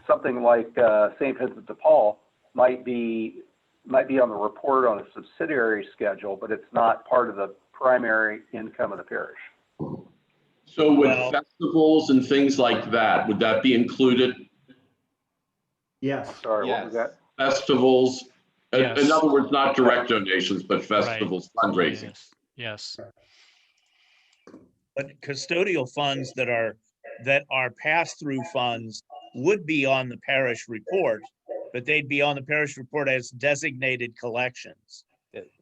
St. Vincent de Paul might be on the report on a subsidiary schedule, but it's not part of the primary income of the parish. So with Well- festivals and things like that, would that be included? Yes. Sorry, what was Yes. that? Festivals, in Yes. other words, not direct donations, but festivals, fundraising. Yes. But custodial funds that are pass-through funds would be on the parish report, but they'd be on the parish report as designated collections.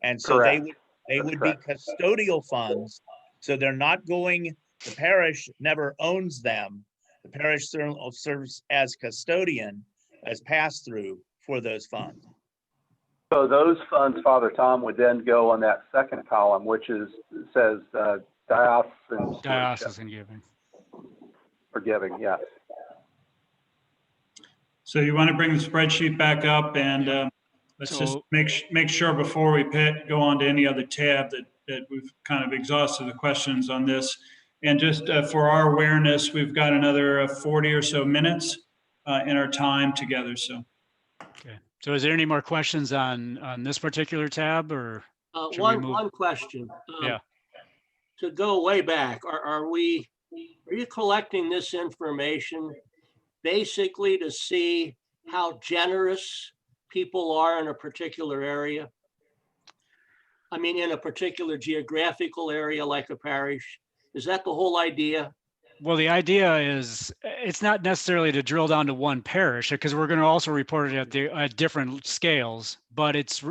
And so Correct. they That's would be custodial funds. So they're not going, the parish never owns them. The parish serves as custodian, as pass-through for those funds. So those funds, Father Tom, would then go on that second column, which says diocesan stewardship Diocesan giving. or giving, yes. So you want to bring the spreadsheet back up and let's just So- make sure before we go on to any other tab that we've kind of exhausted the questions on this. And just for our awareness, we've got another 40 or so minutes in our time together. So Okay. So is there any more questions on this particular tab or? Should we move- One question. Yeah. To go way back, are you collecting this information basically to see how generous people are in a particular area? I mean, in a particular geographical area like a parish? Is that the whole idea? Well, the idea is it's not necessarily to drill down to one parish because we're going to also report it at different scales, but it's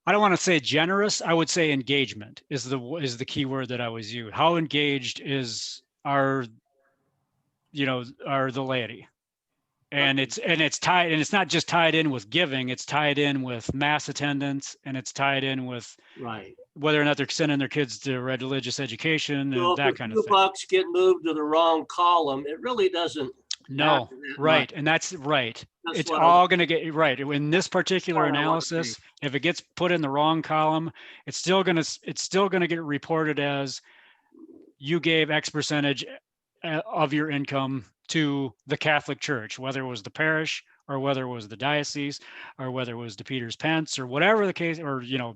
I don't want to say generous. I would say engagement is the key word that I always use. How engaged are the laity? And it's tied, and it's not just tied in with giving, it's tied in with mass attendance, and it's tied in with Right. whether or not they're sending their kids to religious education So and that if kind a of few thing. bucks get moved to the wrong column, it really doesn't. No, matter that right. much. And that's right. That's It's what I- all going to get right. In this particular That's what I wanna analysis, if it gets put in the wrong column, it's still going to get reported as you gave X percentage of your income to the Catholic Church, whether it was the parish or whether it was the diocese or whether it was DePeters Pence or whatever the case, or, you know,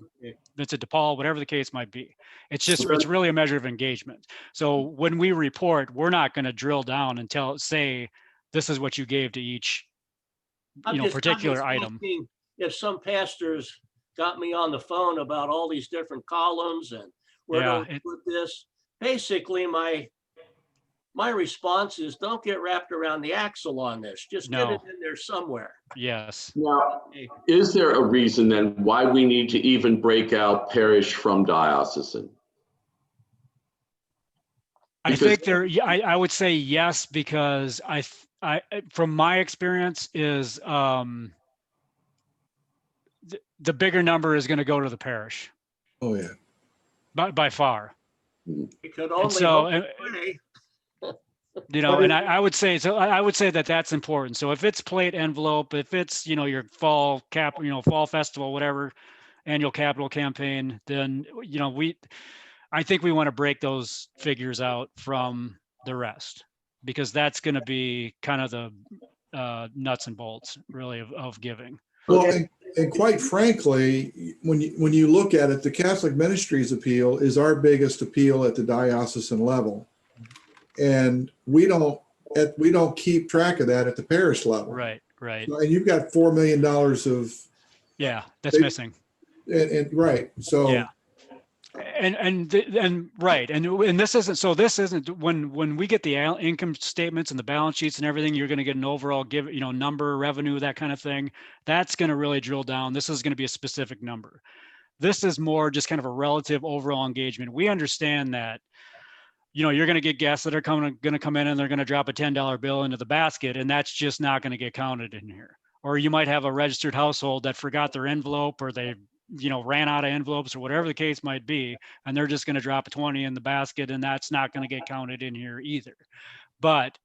Vincent DePaul, whatever the case might be. It's just, it's really a measure of engagement. So when we report, we're not going to drill down and say, this is what you gave to each, you know, particular item. Asking if some pastors got me on the phone about all these different columns and where Yeah, to put this, basically my response is don't get wrapped around the axle on this. Just get it in there somewhere. Yes. Now, is there a reason then why we need to even break out parish from diocesan? I think there, I would say yes, because I, from my experience is, the bigger number is going to go to the parish. Oh, yeah. By far. It could only you know, and I would say, so I would say that that's important. So if it's plate envelope, if it's, you know, your fall festival, whatever, annual capital campaign, then, you know, I think we want to break those figures out from the rest, because that's going to be kind of the nuts and bolts really of giving. Well, and quite frankly, when you look at it, the Catholic Ministries appeal is our biggest appeal at the diocesan level. And we don't keep track of that at the parish level. Right. So, and you've got $4 million of. Yeah, that's missing. And right. So. Yeah. And right. And this isn't when we get the income statements and the balance sheets and everything, you're going to get an overall number, revenue, that kind of thing. That's going to really drill down. This is going to be a specific number. This is more just kind of a relative overall engagement. We understand that, you know, you're going to get guests that are going to come in and they're going to drop a $10 bill into the basket, and that's just not going to get counted in here. Or you might have a registered household that forgot their envelope, or they, you know, ran out of envelopes, or whatever the case might be, and they're just going to drop a 20 in the basket, and that's not going to get counted in here either. But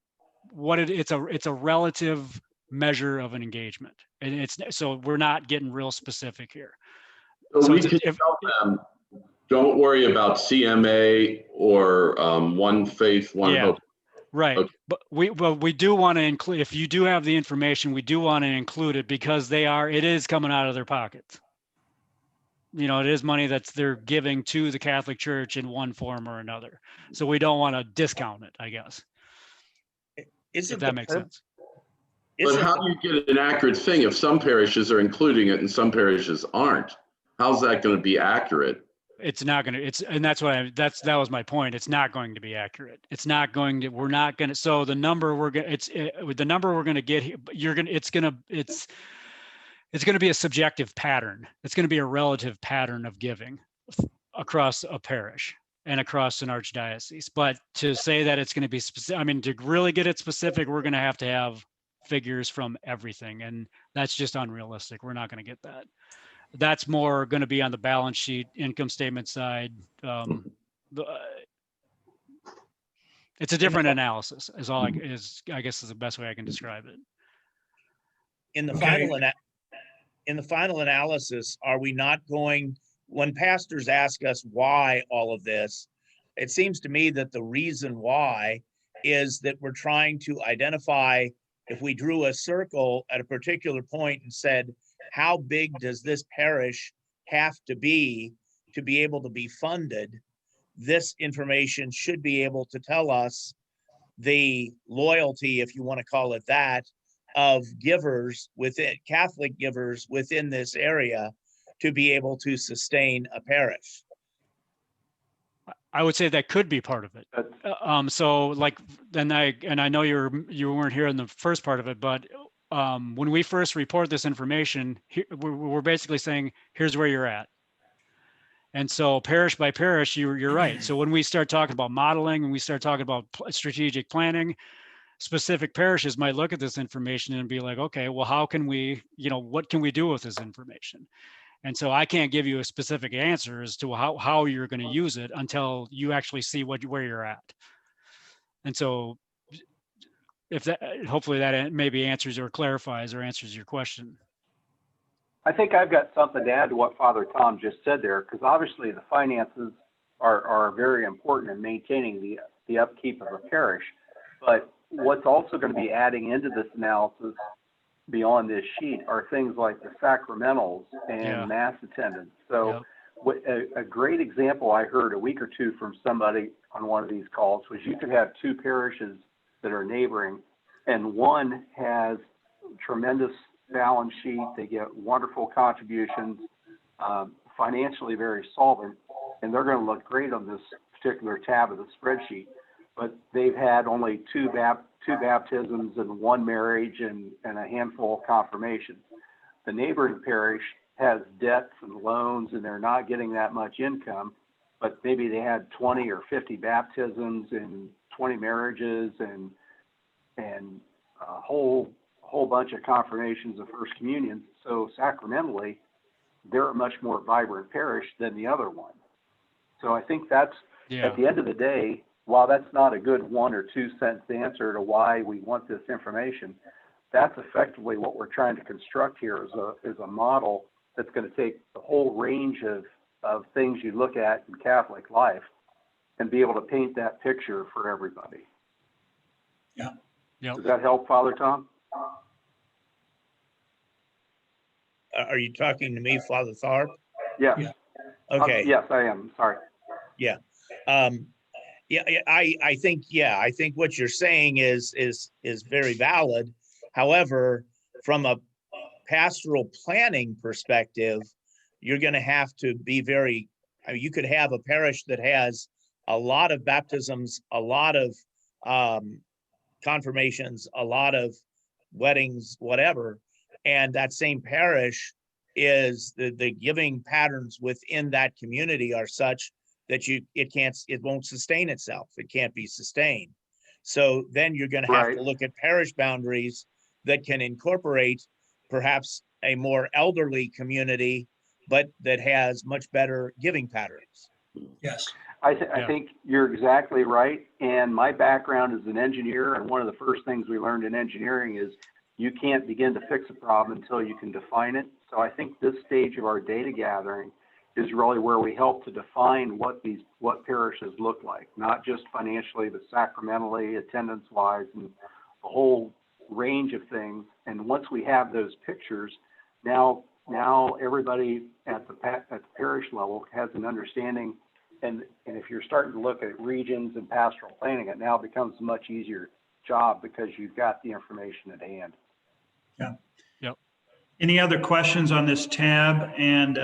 it's a relative measure of an engagement, and so we're not getting real specific here. So we can tell them, don't worry about CMA or One Faith, One Hope. Right. Okay. But we do want to include, if you do have the information, we do want to include it, because it is coming out of their pockets. You know, it is money they're giving to the Catholic Church in one form or another. So we don't want to discount it, I guess. If that makes sense. But how do you get an accurate thing if some parishes are including it and some parishes aren't? How's that going to be accurate? It's not going to, and that's that was my point. It's not going to be accurate. It's not going to, we're not going to, so the number we're going to, the number we're going to get here, it's going to be a subjective pattern. It's going to be a relative pattern of giving across a parish and across an archdiocese. But to say that it's going to be specific, I mean, to really get it specific, we're going to have figures from everything. And that's just unrealistic. We're not going to get that. That's more going to be on the balance sheet, income statement side. It's a different analysis is all I guess is the best way I can describe it. In the final analysis, are we not going, when pastors ask us why all of this, it seems to me that the reason why is that we're trying to identify, if we drew a circle at a particular point and said, how big does this parish have to be able to be funded? This information should be able to tell us the loyalty, if you want to call it that, of givers within Catholic givers within this area to be able to sustain a parish. I would say that could be part of it. So like, and I know you weren't here in the first part of it, but when we first report this information, we're basically saying, here's where you're at. And so parish by parish, you're right. So when we start talking about modeling and we start talking about strategic planning, specific parishes might look at this information and be like, okay, well, how can we, what can we do with this information? And so I can't give you a specific answer as to how you're going to use it until you actually see where you're at. And so hopefully that maybe answers or clarifies or answers your question. I think I've got something to add to what Father Tom just said there, because obviously the finances are very important in maintaining the upkeep of a parish. But what's also going to be adding into this analysis beyond this sheet are things like the sacramentals and Yeah. mass attendance. So Yep. a great example I heard a week or two from somebody on one of these calls was you could have two parishes that are neighboring, and one has tremendous balance sheet. They get wonderful contributions, financially very solvent, and they're going to look great on this particular tab of the spreadsheet. But they've had only two baptisms and one marriage and a handful of confirmations. The neighboring parish has debts and loans, and they're not getting that much income, but maybe they had 20 or 50 baptisms and 20 marriages and a whole bunch of confirmations of First Communion. So sacramentally, they're a much more vibrant parish than the other one. So I think that's, Yeah. at the end of the day, while that's not a good 1 or 2 sentence answer to why we want this information, that's effectively what we're trying to construct here is a model that's going to take the whole range of things you look at in Catholic life and be able to paint that picture for everybody. Yeah. Yep. Does that help, Father Tom? Are you talking to me, Father Tharp? Yeah. Yeah. Okay. Yes, I am. Sorry. Yeah. I think what you're saying is very valid. However, from a pastoral planning perspective, you're going to have to be very, I mean, you could have a parish that has a lot of baptisms, a lot of confirmations, a lot of weddings, whatever, and that same parish is the giving patterns within that community are such that it won't sustain itself. It can't be sustained. So then you're going to have Right. to look at parish boundaries that can incorporate perhaps a more elderly community, but that has much better giving patterns. Yes. I Yeah. think you're exactly right. And my background is an engineer, and one of the first things we learned in engineering is you can't begin to fix a problem until you can define it. So I think this stage of our data gathering is really where we help to define what parishes look like, not just financially, but sacramentally, attendance-wise, and a whole range of things. And once we have those pictures, now everybody at the parish level has an understanding. And if you're starting to look at regions and pastoral planning, it now becomes a much easier job because you've got the information at hand. Yeah. Yep. Any other questions on this tab? And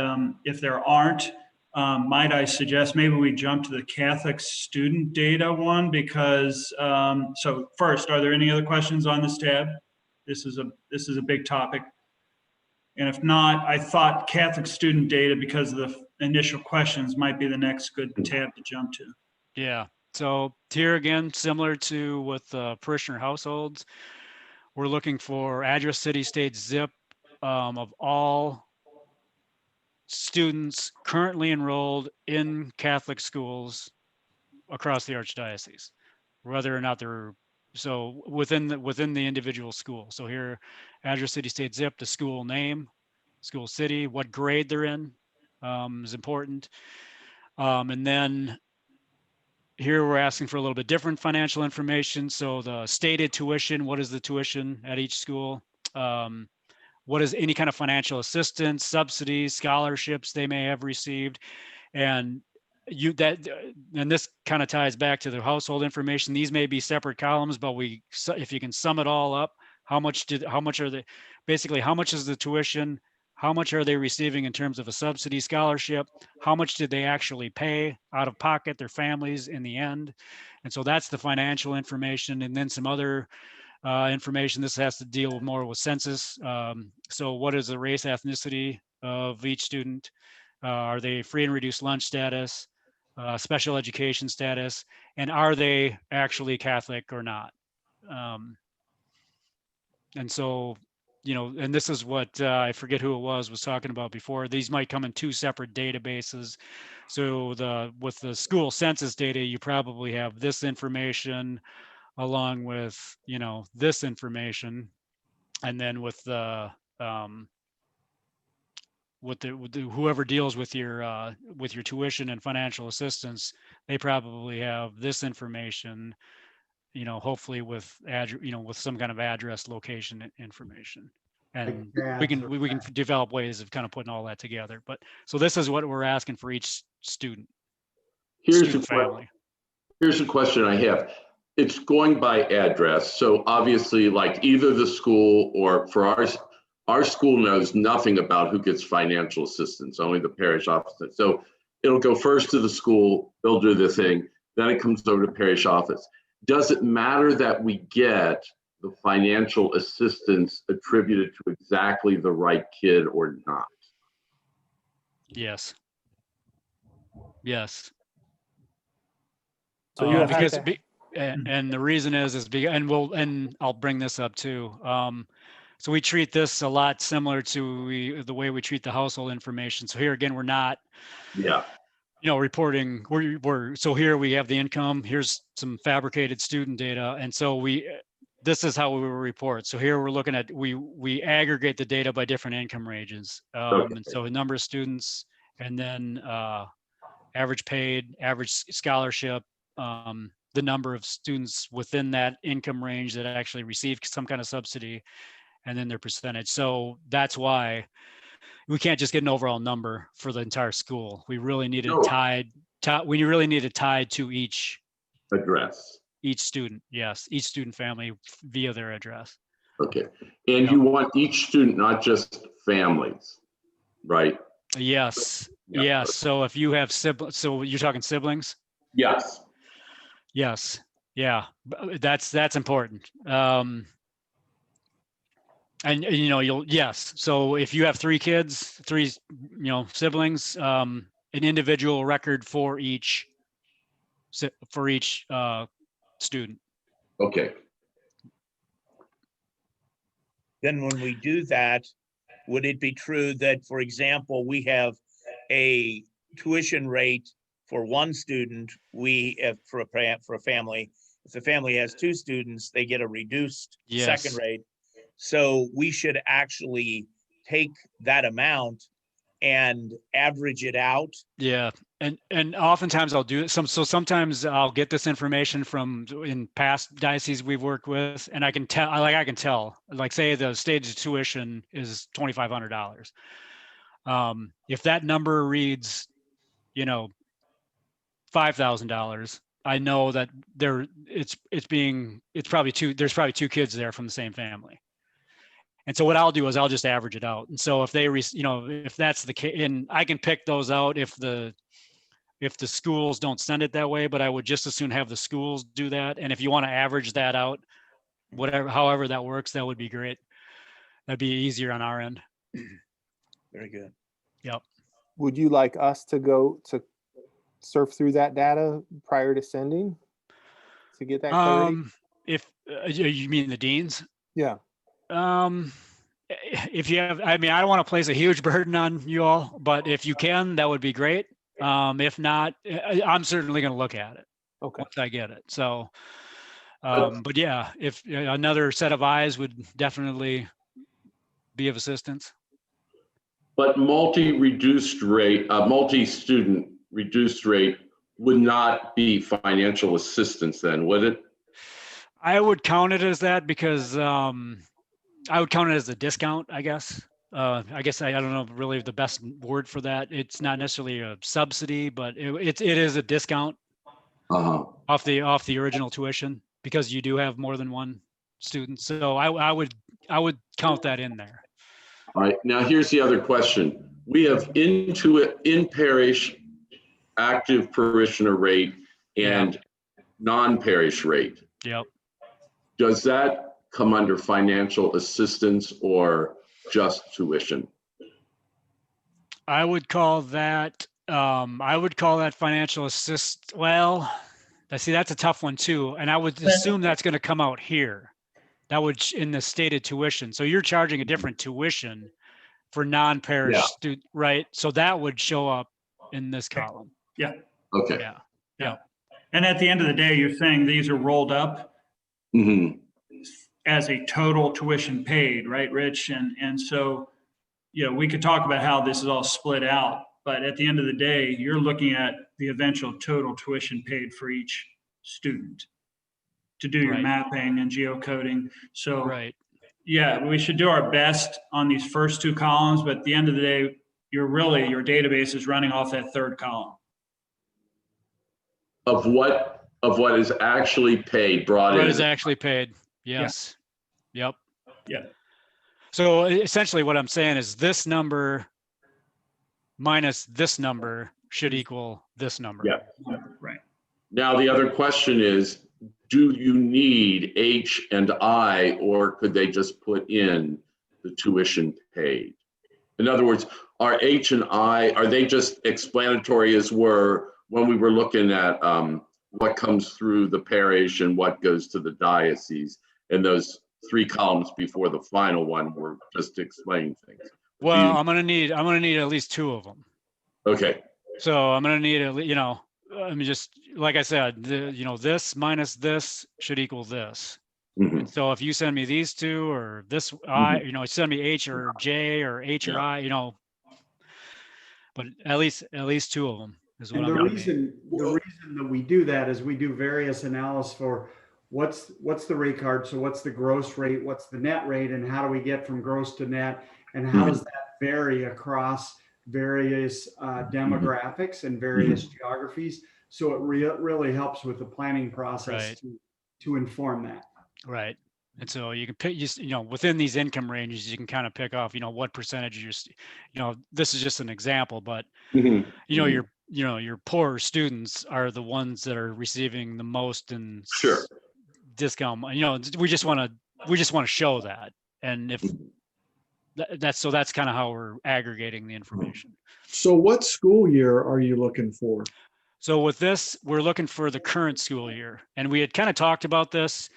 if there aren't, might I suggest maybe we jump to the Catholic student data one because, so first, are there any other questions on this tab? This is a big topic. And if not, I thought Catholic student data, because of the initial questions, might be the next good tab to jump to. Yeah. So here again, similar to with parishioner households, we're looking for address, city, state, zip of all students currently enrolled in Catholic schools across the Archdiocese, whether or not they're so within the individual school. So here, address, city, state, zip, the school name, school city, what grade they're in is important. And then here we're asking for a little bit different financial information. So the stated tuition, what is the tuition at each school? What is any kind of financial assistance, subsidies, scholarships they may have received? And this kind of ties back to the household information. These may be separate columns, but if you can sum it all up, how much are they, basically how much is the tuition? How much are they receiving in terms of a subsidy, scholarship? How much did they actually pay out of pocket, their families in the end? And so that's the financial information. And then some other information. This has to deal more with census. So what is the race, ethnicity of each student? Are they free and reduced lunch status, special education status, and are they actually Catholic or not? And so, and this is what I forget who it was talking about before. These might come in two separate databases. So with the school census data, you probably have this information along with, this information, and then with the whoever deals with your tuition and financial assistance, they probably have this information hopefully with with some kind of address, location information. And Like we ads can or we can develop ways of kind of putting all that together. But so this is what we're asking for each student family. Here's a question I have. It's going by address. So obviously, like either the school or for our school knows nothing about who gets financial assistance, only the parish office. So it'll go first to the school, they'll do the thing, then it comes over to parish office. Does it matter that we get the financial assistance attributed to exactly the right kid or not? Yes. Yes. So you'll have because to- and the reason is and I'll bring this up too. So we treat this a lot similar to the way we treat the household information. So here again, we're not, reporting. So here we have the income. Here's some fabricated student data, and so this is how we will report. So here we're looking at we aggregate the data by different income ranges, and so a number of students, and then average paid, average scholarship. The number of students within that income range that actually receive some kind of subsidy, and then their percentage. So that's why we can't just get an overall number for the entire school. We really need it tied to each address, each student. Yes, each student family via their address. Okay, and you want each student, not just families, right? Yes. Yes. So if you have siblings, so you're talking siblings? Yes. Yes. Yeah. That's important. And yes. So if you have 3 kids, 3, siblings, an individual record for each student. Okay. Then when we do that, would it be true that, for example, we have a tuition rate for one student, for a family, if the family has 2 students, they get a reduced second rate. So we should actually take that amount and average it out. Yeah. And oftentimes I'll do it. So sometimes I'll get this information from in past dioceses we've worked with, and I can tell, like say the stage tuition is $2,500. If that number reads, $5,000, I know that there's probably 2 kids there from the same family. And so what I'll do is I'll just average it out. And so if if that's the case, and I can pick those out if the schools don't send it that way, but I would just as soon have the schools do that. And if you want to average that out, however that works, that would be great. That'd be easier on our end. Very good. Yep. Would you like us to go to surf through that data prior to sending to get that clarity? If you mean the deans? Yeah. If you have, I don't want to place a huge burden on you all, but if you can, that would be great. If not, I'm certainly going to look at it. Okay. Once I get it. So, but yeah, if another set of eyes would definitely be of assistance. But multi-student reduced rate would not be financial assistance then, would it? I would count it as that because I would count it as a discount, I guess. I don't know really the best word for that. It's not necessarily a subsidy, but it is a discount off the original tuition because you do have more than one student. So I would count that in there. All right. Now here's the other question. We have in parish active parishioner rate and non-parish rate. Yep. Does that come under financial assistance or just tuition? I would call that financial assist. Well, see, that's a tough one too. And I would assume that's going to come out here. That would in the stated tuition. So you're charging a different tuition for non-parish student, right? So that would show up in this column. Yeah. Okay. Yeah. And at the end of the day, you're saying these are rolled up as a total tuition paid, right, Rich? And so, we could talk about how this is all split out, but at the end of the day, you're looking at the eventual total tuition paid for each student to do your Right. mapping and geocoding. So Right. yeah, we should do our best on these first two columns, but at the end of the day, your database is running off that third column. Of what is actually paid, brought What in. is actually paid? Yes. Yep. Yeah. So essentially what I'm saying is this number minus this number should equal this number. Yeah. Right. Now, the other question is, do you need H and I, or could they just put in the tuition paid? In other words, are H and I, are they just explanatory as were when we were looking at what comes through the parish and what goes to the diocese, and those 3 columns before the final one were just explaining things? Well, I'm gonna need at least 2 of them. Okay. So I'm gonna need I mean, just like I said, this minus this should equal this. Mhm. So if you send me these 2 or this send me H or J or H or I, but at least 2 of them is what And I'm the gonna need. reason that we do that is we do various analysis for what's the rate card. So what's the gross rate? What's the net rate? And how do we get from gross to net? And how does that vary across various demographics and various geographies? So it really helps with the planning process to inform that. Right. And so you can pick, within these income ranges, you can kind of pick off, what percentage this is just an example, but your poorer students are the ones that are receiving the most in discount. We just want to show that. And if that's kind of how we're aggregating the information. So what school year are you looking for? So with this, we're looking for the current school year. And we had kind of talked about this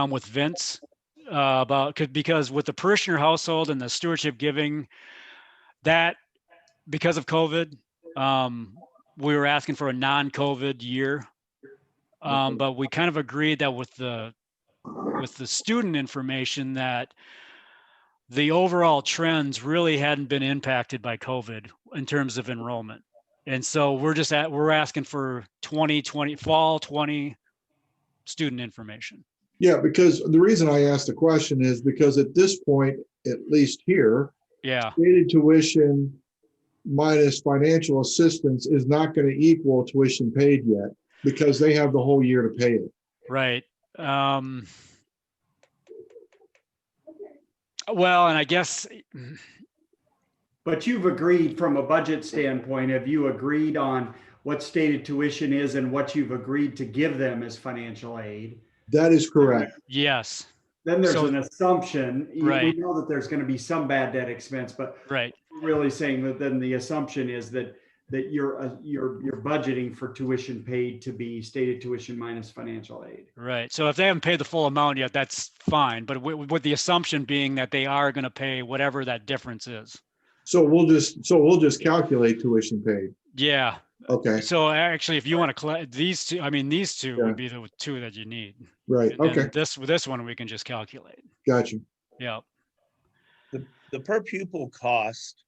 with Vince because with the parishioner household and the stewardship giving, that because of COVID, we were asking for a non-COVID year. But we kind of agreed that with the student information that the overall trends really hadn't been impacted by COVID in terms of enrollment. And so we're asking for 2020 fall 20 student information. Yeah, because the reason I asked the question is because at this point, at least here, stated tuition minus financial assistance is not going to equal tuition paid yet because they have the whole year to pay it. Right. Well, and I guess. But you've agreed from a budget standpoint, have you agreed on what stated tuition is and what you've agreed to give them as financial aid? That is correct. Yes. Then there's an assumption. Right. We know that there's going to be some bad debt expense, but really saying that then the assumption is that you're budgeting for tuition paid to be stated tuition minus financial aid. Right. So if they haven't paid the full amount yet, that's fine. But with the assumption being that they are going to pay whatever that difference is. So we'll just calculate tuition paid. Yeah. Okay. So actually, if you want to collect these 2, these 2 would be the 2 that you need. Right. And okay. This one we can just calculate. Gotcha. Yeah. The per pupil cost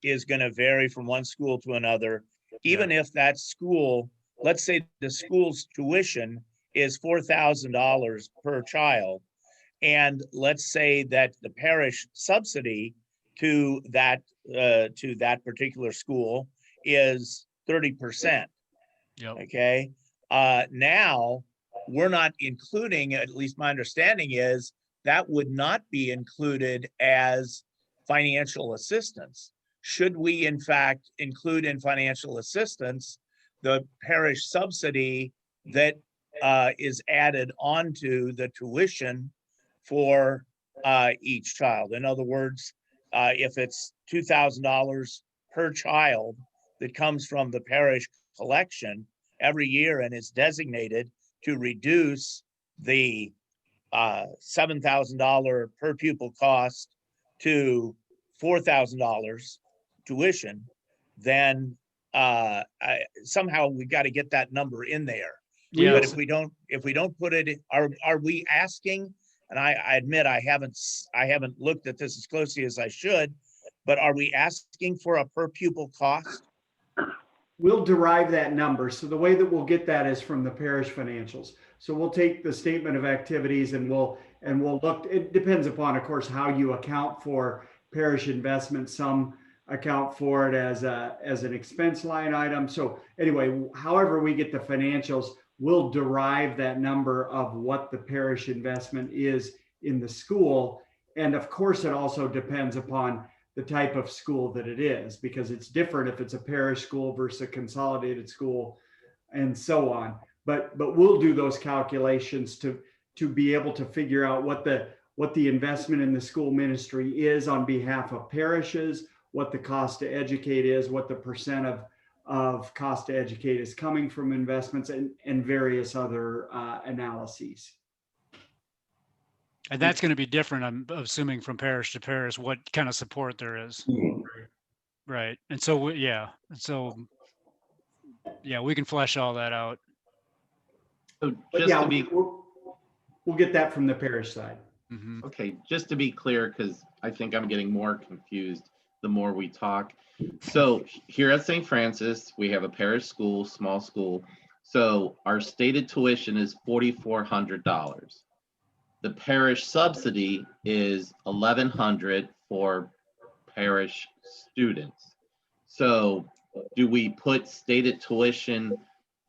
is going to vary from one school to another, even if that school, let's say the school's tuition is $4,000 per child. And let's say that the parish subsidy to that particular school is 30%. Yep. Okay. Now we're not including, at least my understanding is that would not be included as financial assistance. Should we in fact include in financial assistance the parish subsidy that is added onto the tuition for each child? In other words, if it's $2,000 per child that comes from the parish collection every year and is designated to reduce the $7,000 per pupil cost to $4,000 tuition, then somehow we got to get that number in there. Yeah. But if we don't put it, are we asking? And I admit I haven't looked at this as closely as I should, but are we asking for a per pupil cost? we'll derive that number. So the way that we'll get that is from the parish financials. So we'll take the statement of activities and we'll look, it depends upon, of course, how you account for parish investment. Some account for it as an expense line item. So anyway, however we get the financials, we'll derive that number of what the parish investment is in the school. And of course, it also depends upon the type of school that it is, because it's different if it's a parish school versus a consolidated school and so on. But we'll do those calculations to be able to figure out what the investment in the school ministry is on behalf of parishes, what the cost to educate is, what the percent of cost to educate is coming from investments, and various other analyses. And that's going to be different, I'm assuming, from parish to parish, what kind of support there is. Right. And so, we can flesh all that out. So But just yeah, to be we'll get that from the parish side. Mhm. okay, just to be clear, because I think I'm getting more confused the more we talk. So here at St. Francis, we have a parish school, small school. So our stated tuition is $4,400. The parish subsidy is $1,100 for parish students. So do we put stated tuition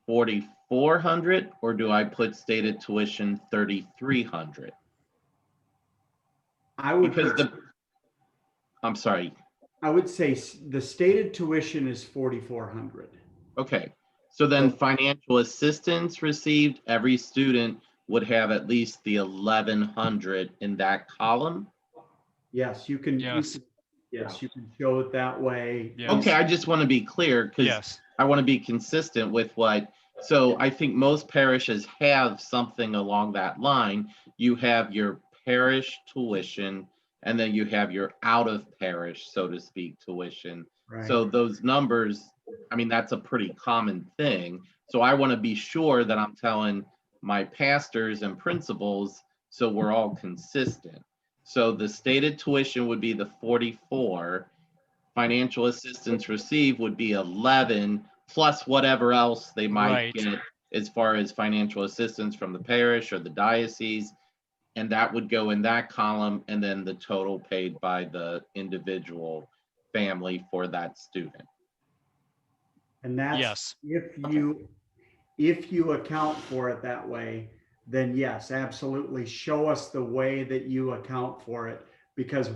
$4,400 or do I put stated tuition $3,300? I'm sorry. I would say the stated tuition is $4,400. Okay, so then financial assistance received, every student would have at least the 1,100 in that column? Yes, you can. Yes. Yes, you can show it that way. Yes. Okay, I just want to be clear because Yes. I want to be consistent with so I think most parishes have something along that line. You have your parish tuition and then you have your out of parish, so to speak, tuition. Right. So those numbers, I mean, that's a pretty common thing. So I want to be sure that I'm telling my pastors and principals so we're all consistent. So the stated tuition would be the 44, financial assistance received would be 11 plus whatever else they might Right. get as far as financial assistance from the parish or the diocese. And that would go in that column, and then the total paid by the individual family for that student. And that's, Yes. if you account for it that way, then yes, absolutely. Show us the way that you account for it, because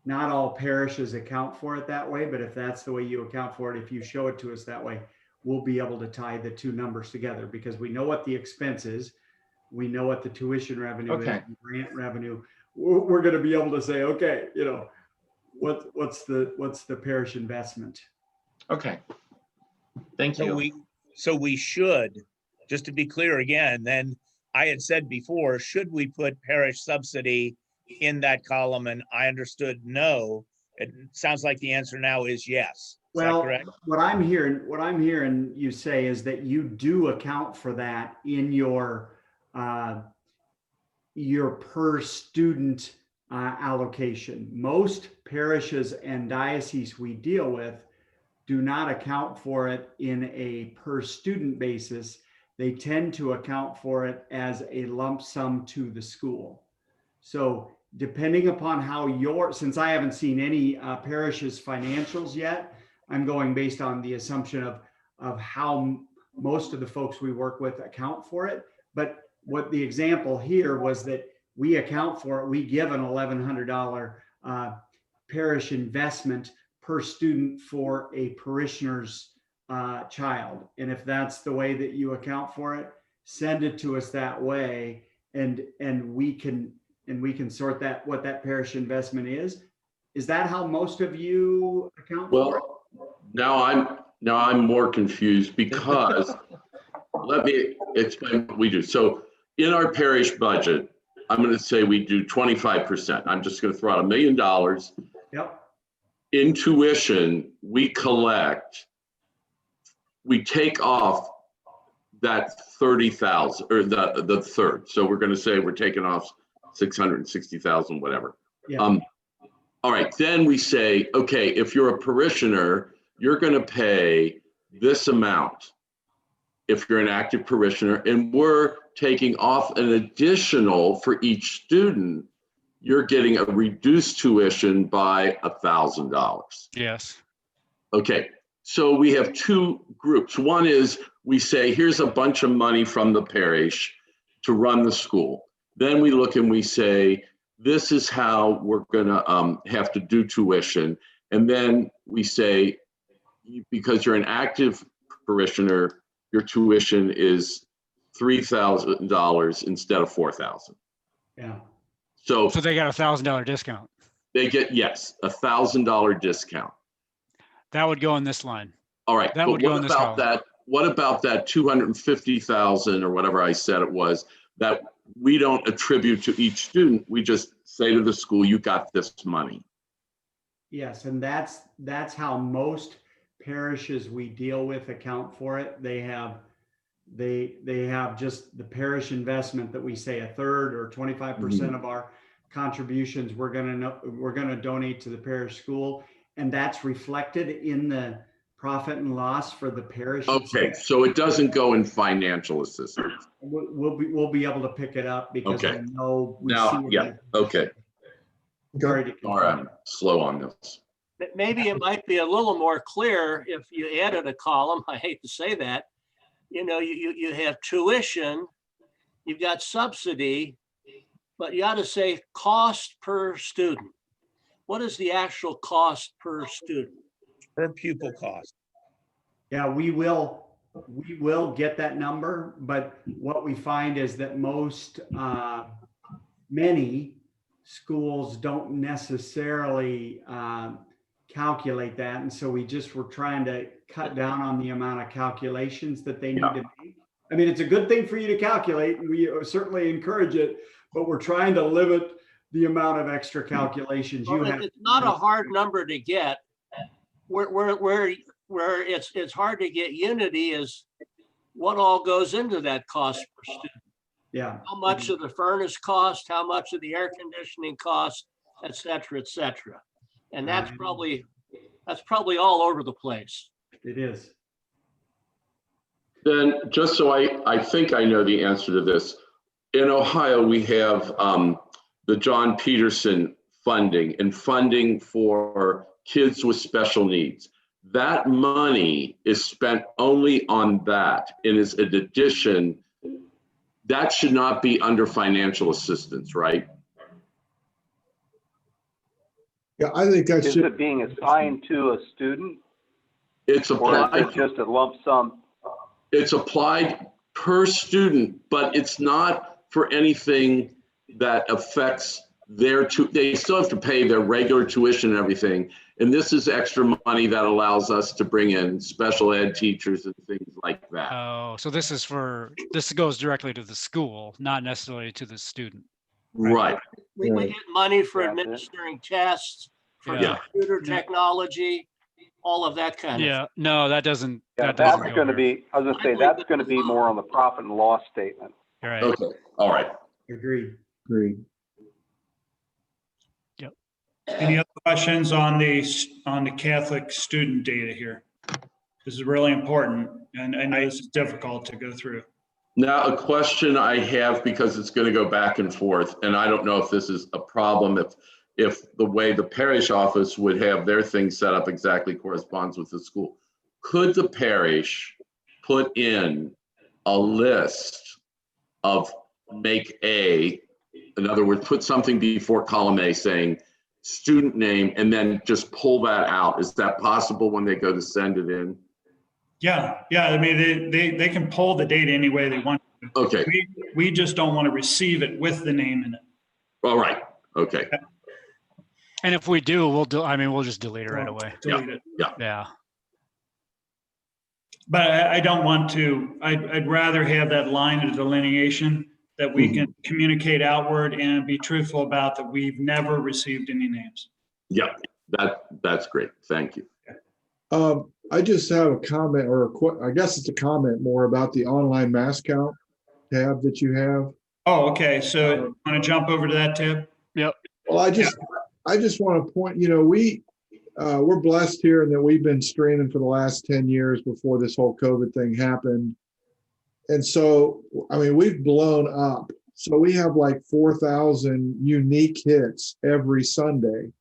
not all parishes account for it that way, but if that's the way you account for it, if you show it to us that way, we'll be able to tie the two numbers together, because we know what the expense is. We know what the tuition revenue is, Okay. grant revenue. We're going to be able to say, okay, what's the parish investment? Okay. Thank So you. we should, just to be clear again, then I had said before, should we put parish subsidy in that column? And I understood no. It sounds like the answer now is yes. Is that Well, correct? what I'm hearing you say is that you do account for that in your per student allocation. Most parishes and dioceses we deal with do not account for it in a per student basis. They tend to account for it as a lump sum to the school. So depending upon how since I haven't seen any parishes financials yet, I'm going based on the assumption of how most of the folks we work with account for it. But what the example here was that we account for it, we give an $1,100 parish investment per student for a parishioner's child. And if that's the way that you account for it, send it to us that way, and we can sort that, what that parish investment is. Is that how most of you account for it? Well, now I'm more confused because let me explain what we do. So in our parish budget, I'm going to say we do 25%. I'm just going to throw out $1 million. Yep. In tuition, we take off that 30,000 or the third. So we're going to say we're taking off 660,000, whatever. Yeah. All right. Then we say, okay, if you're a parishioner, you're going to pay this amount if you're an active parishioner, and we're taking off an additional for each student, you're getting a reduced tuition by $1,000. Yes. Okay, so we have two groups. One is we say, here's a bunch of money from the parish to run the school. Then we look and we say, this is how we're gonna have to do tuition. And then we say, because you're an active parishioner, your tuition is $3,000 instead of $4,000. Yeah. So So they got $1,000 discount. they get, yes, $1,000 discount. That would go in this line. All right, That but would go what in this about column. that? What about that 250,000 or whatever I said it was that we don't attribute to each student? We just say to the school, you got this money. Yes, and that's how most parishes we deal with account for it. They have just the parish investment that we say a third or 25% of our contributions we're gonna donate to the parish school, and that's reflected in the profit and loss for the parish. Okay, so it doesn't go in financial assistance. We'll be able to pick it up because Okay. we know. Now, yeah, okay. Sorry to All right, I'm slow on this. Maybe it might be a little more clear if you added a column. I hate to say that. You know, you have tuition, you've got subsidy, but you ought to say cost per student. What is the actual cost per student? Per pupil cost. Yeah, we will get that number, but what we find is that many schools don't necessarily calculate that. And so we're trying to cut down on the amount of calculations that they need to make. I mean, it's a good thing for you to calculate, and we certainly encourage it, but we're trying to limit the amount of extra calculations you Well, have. it's not a hard number to get. Where it's hard to get unity is what all goes into that cost per student. Yeah. How much of the furnace cost, how much of the air conditioning cost, et cetera, et cetera. And that's probably all over the place. It is. Then, just so I think I know the answer to this, in Ohio, we have the John Peterson funding and funding for kids with special needs. That money is spent only on that and is an addition. That should not be under financial assistance, right? Yeah, I think that Is should, it being assigned to a student It's or is applied, it just a lump sum? it's applied per student, but it's not for anything that affects they still have to pay their regular tuition and everything. And this is extra money that allows us to bring in special ed teachers and things like that. Oh, so this goes directly to the school, not necessarily to the student. Right. We get money for That's it. administering tests, for Yeah. computer technology, all of that kind of. Yeah, no, that doesn't. Yeah, that that's doesn't go going to here. be, I was going to say, that's going to be more on the profit and loss statement. Right. Okay. All right. Agreed. agree. Any other questions on the Catholic student data here? This is really important, and I know this is difficult to go through. Now, a question I have, because it's going to go back and forth, and I don't know if this is a problem, if the way the parish office would have their thing set up exactly corresponds with the school. Could the parish put in a list of make A, in other words, put something before column A saying student name, and then just pull that out? Is that possible when they go to send it in? Yeah, I mean, they can pull the data any way they want. Okay, We just don't want to receive it with the name in it. all right, okay. And if we do, we'll just delete it right away. Delete it. Yeah. But I don't want to, I'd rather have that line of delineation that we can communicate outward and be truthful about that we've never received any names. Yeah, that's great. Thank you. I just have a comment I guess it's a comment more about the online mass count tab that you have. Oh, okay. So want to jump over to that tab? Yep. Well, I just want to point, we we're blessed here in that we've been streaming for the last 10 years before this whole COVID thing happened. And so, I mean, we've blown up. So we have like 4,000 unique hits every Sunday.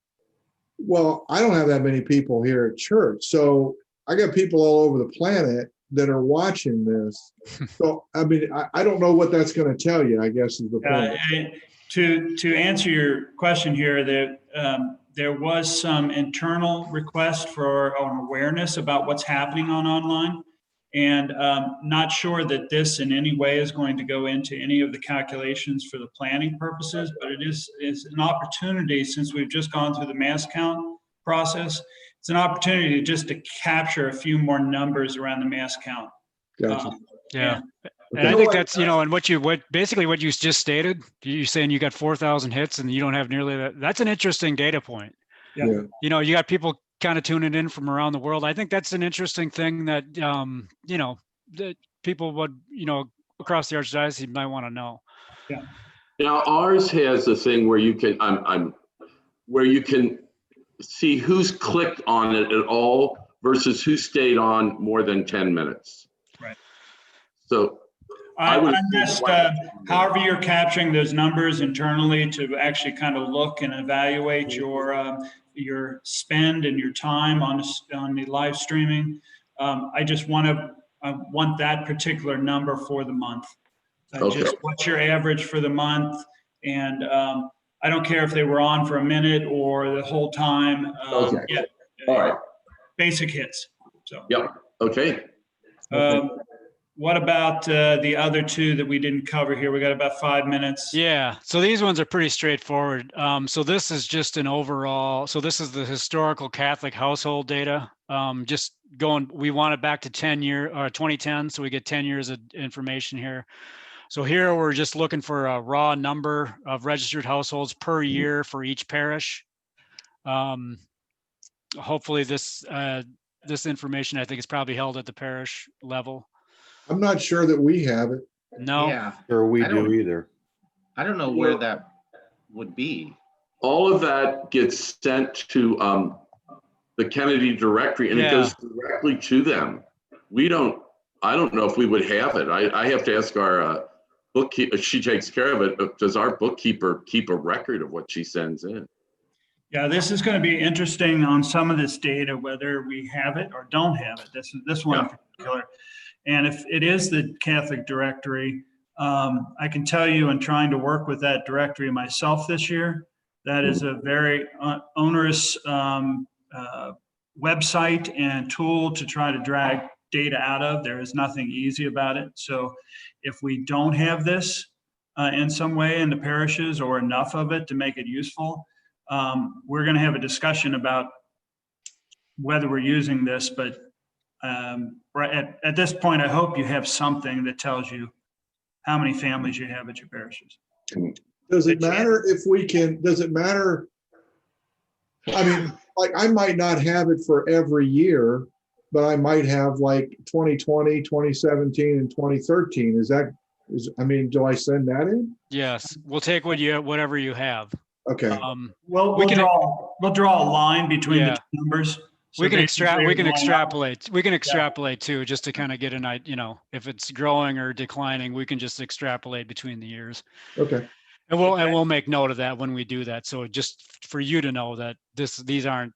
Well, I don't have that many people here at church. So I got people all over the planet that are watching this. So, I mean, I don't know what that's going to tell you, I guess is the point. To answer your question here, there was some internal request for an awareness about what's happening online. And not sure that this in any way is going to go into any of the calculations for the planning purposes, but it is an opportunity, since we've just gone through the mass count process, it's an opportunity just to capture a few more numbers around the mass count. Gotcha. Yeah. And I think that's, and what basically what you just stated, you're saying you got 4,000 hits and you don't have nearly that. That's an interesting data point. Yeah. You got people kind of tuning in from around the world. I think that's an interesting thing that, that people would, across the Archdiocese might want to know. Yeah. Now ours has a thing where you can, where you can see who's clicked on it at all versus who stayed on more than 10 minutes. Right. So I'm just, however you're capturing those numbers internally to actually kind of look and evaluate your spend and your time on the live streaming. I just want that particular number for the month. Okay. Just what's your average for the month? And I don't care if they were on for a minute or the whole time. Okay. Yeah, All right. basic hits. So. Yep. Okay. What about the other two that we didn't cover here? We got about 5 minutes. Yeah, so these ones are pretty straightforward. So this is just an overall, so this is the historical Catholic household data. Just going, we want it back to 2010, so we get 10 years of information here. So here we're just looking for a raw number of registered households per year for each parish. Hopefully this information, I think, is probably held at the parish level. I'm not sure that we have it. No. Yeah. Or we do either. I don't know where that would be. All of that gets sent to the Kennedy directory, and it goes directly to them. I don't know if we would have it. I have to ask our bookkeeper. She takes care of it, but does our bookkeeper keep a record of what she sends in? Yeah, this is going to be interesting on some of this data, whether we have it or don't have it. This one in particular. And if it is the Catholic directory, I can tell you, in trying to work with that directory myself this year, that is a very onerous website and tool to try to drag data out of. There is nothing easy about it. So if we don't have this in some way in the parishes, or enough of it to make it useful, we're going to have a discussion about whether we're using this. But right at this point, I hope you have something that tells you how many families you have at your parishes. Does it matter if we can, does it matter? I mean, like, I might not have it for every year, but I might have like 2020, 2017, and 2013. I mean, do I send that in? Yes, we'll take whatever you have. Okay. We'll draw a line between the two numbers. So we can extrapolate. We can extrapolate too, just to kind of get an idea. If it's growing or declining, we can just extrapolate between the years. Okay. And we'll make note of that when we do that. So just for you to know that these aren't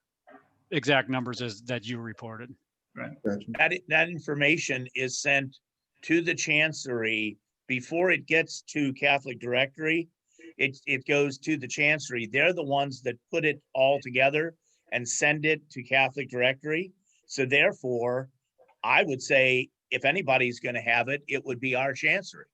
exact numbers that you reported. Right. Gotcha. That information is sent to the Chancery before it gets to Catholic Directory. It goes to the Chancery. They're the ones that put it all together and send it to Catholic Directory. So therefore, I would say if anybody's going to have it, it would be our Chancery.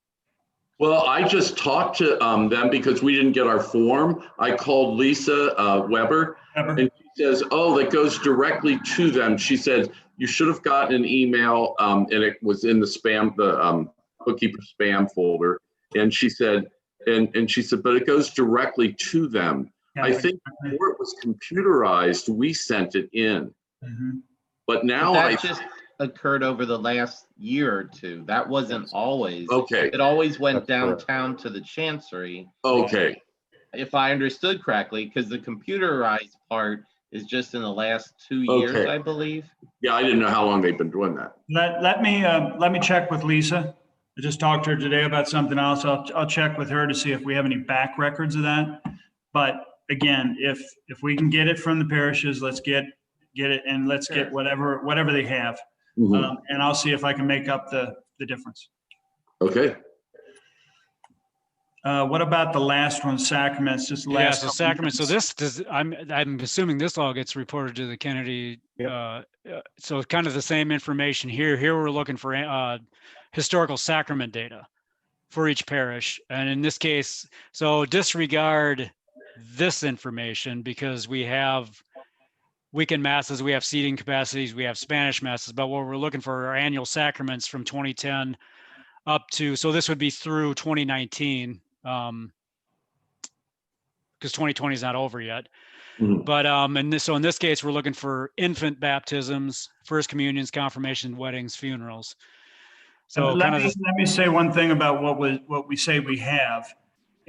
Well, I just talked to them because we didn't get our form. I called Lisa Weber, and she says, "Oh, that goes directly to them." She said, "You should have gotten an email, and it was in the spam, the bookkeeper spam folder." And she said, and she said, "But it goes directly to them." I think before it was computerized, we sent it in. Mm-hmm. But now that just occurred over the last year or two. That wasn't always. Okay. It always went downtown to the Chancery. Okay. If I understood correctly, because the computerized part is just in the last 2 years, Okay. I believe. Yeah, I didn't know how long they've been doing that. Let me check with Lisa. I just talked to her today about something else. I'll check with her to see if we have any back records of that. But again, if we can get it from the parishes, let's get it, and let's get whatever they have. Mhm. And I'll see if I can make up the difference. Okay. What about the last one, sacraments? Just the Yeah, last. so couple sacraments. So minutes. this does, I'm assuming this all gets reported to the Kennedy. So kind of the same information here. Here we're looking for historical sacrament data for each parish. And in this case, so disregard this information because we have weekend masses, we have seating capacities, we have Spanish masses, but what we're looking for are annual sacraments from 2010 up to, so this would be through 2019. Because 2020 is not over yet. Mhm. But so in this case, we're looking for infant baptisms, first communions, confirmations, weddings, funerals. So let kind of me say one thing about what we say we have,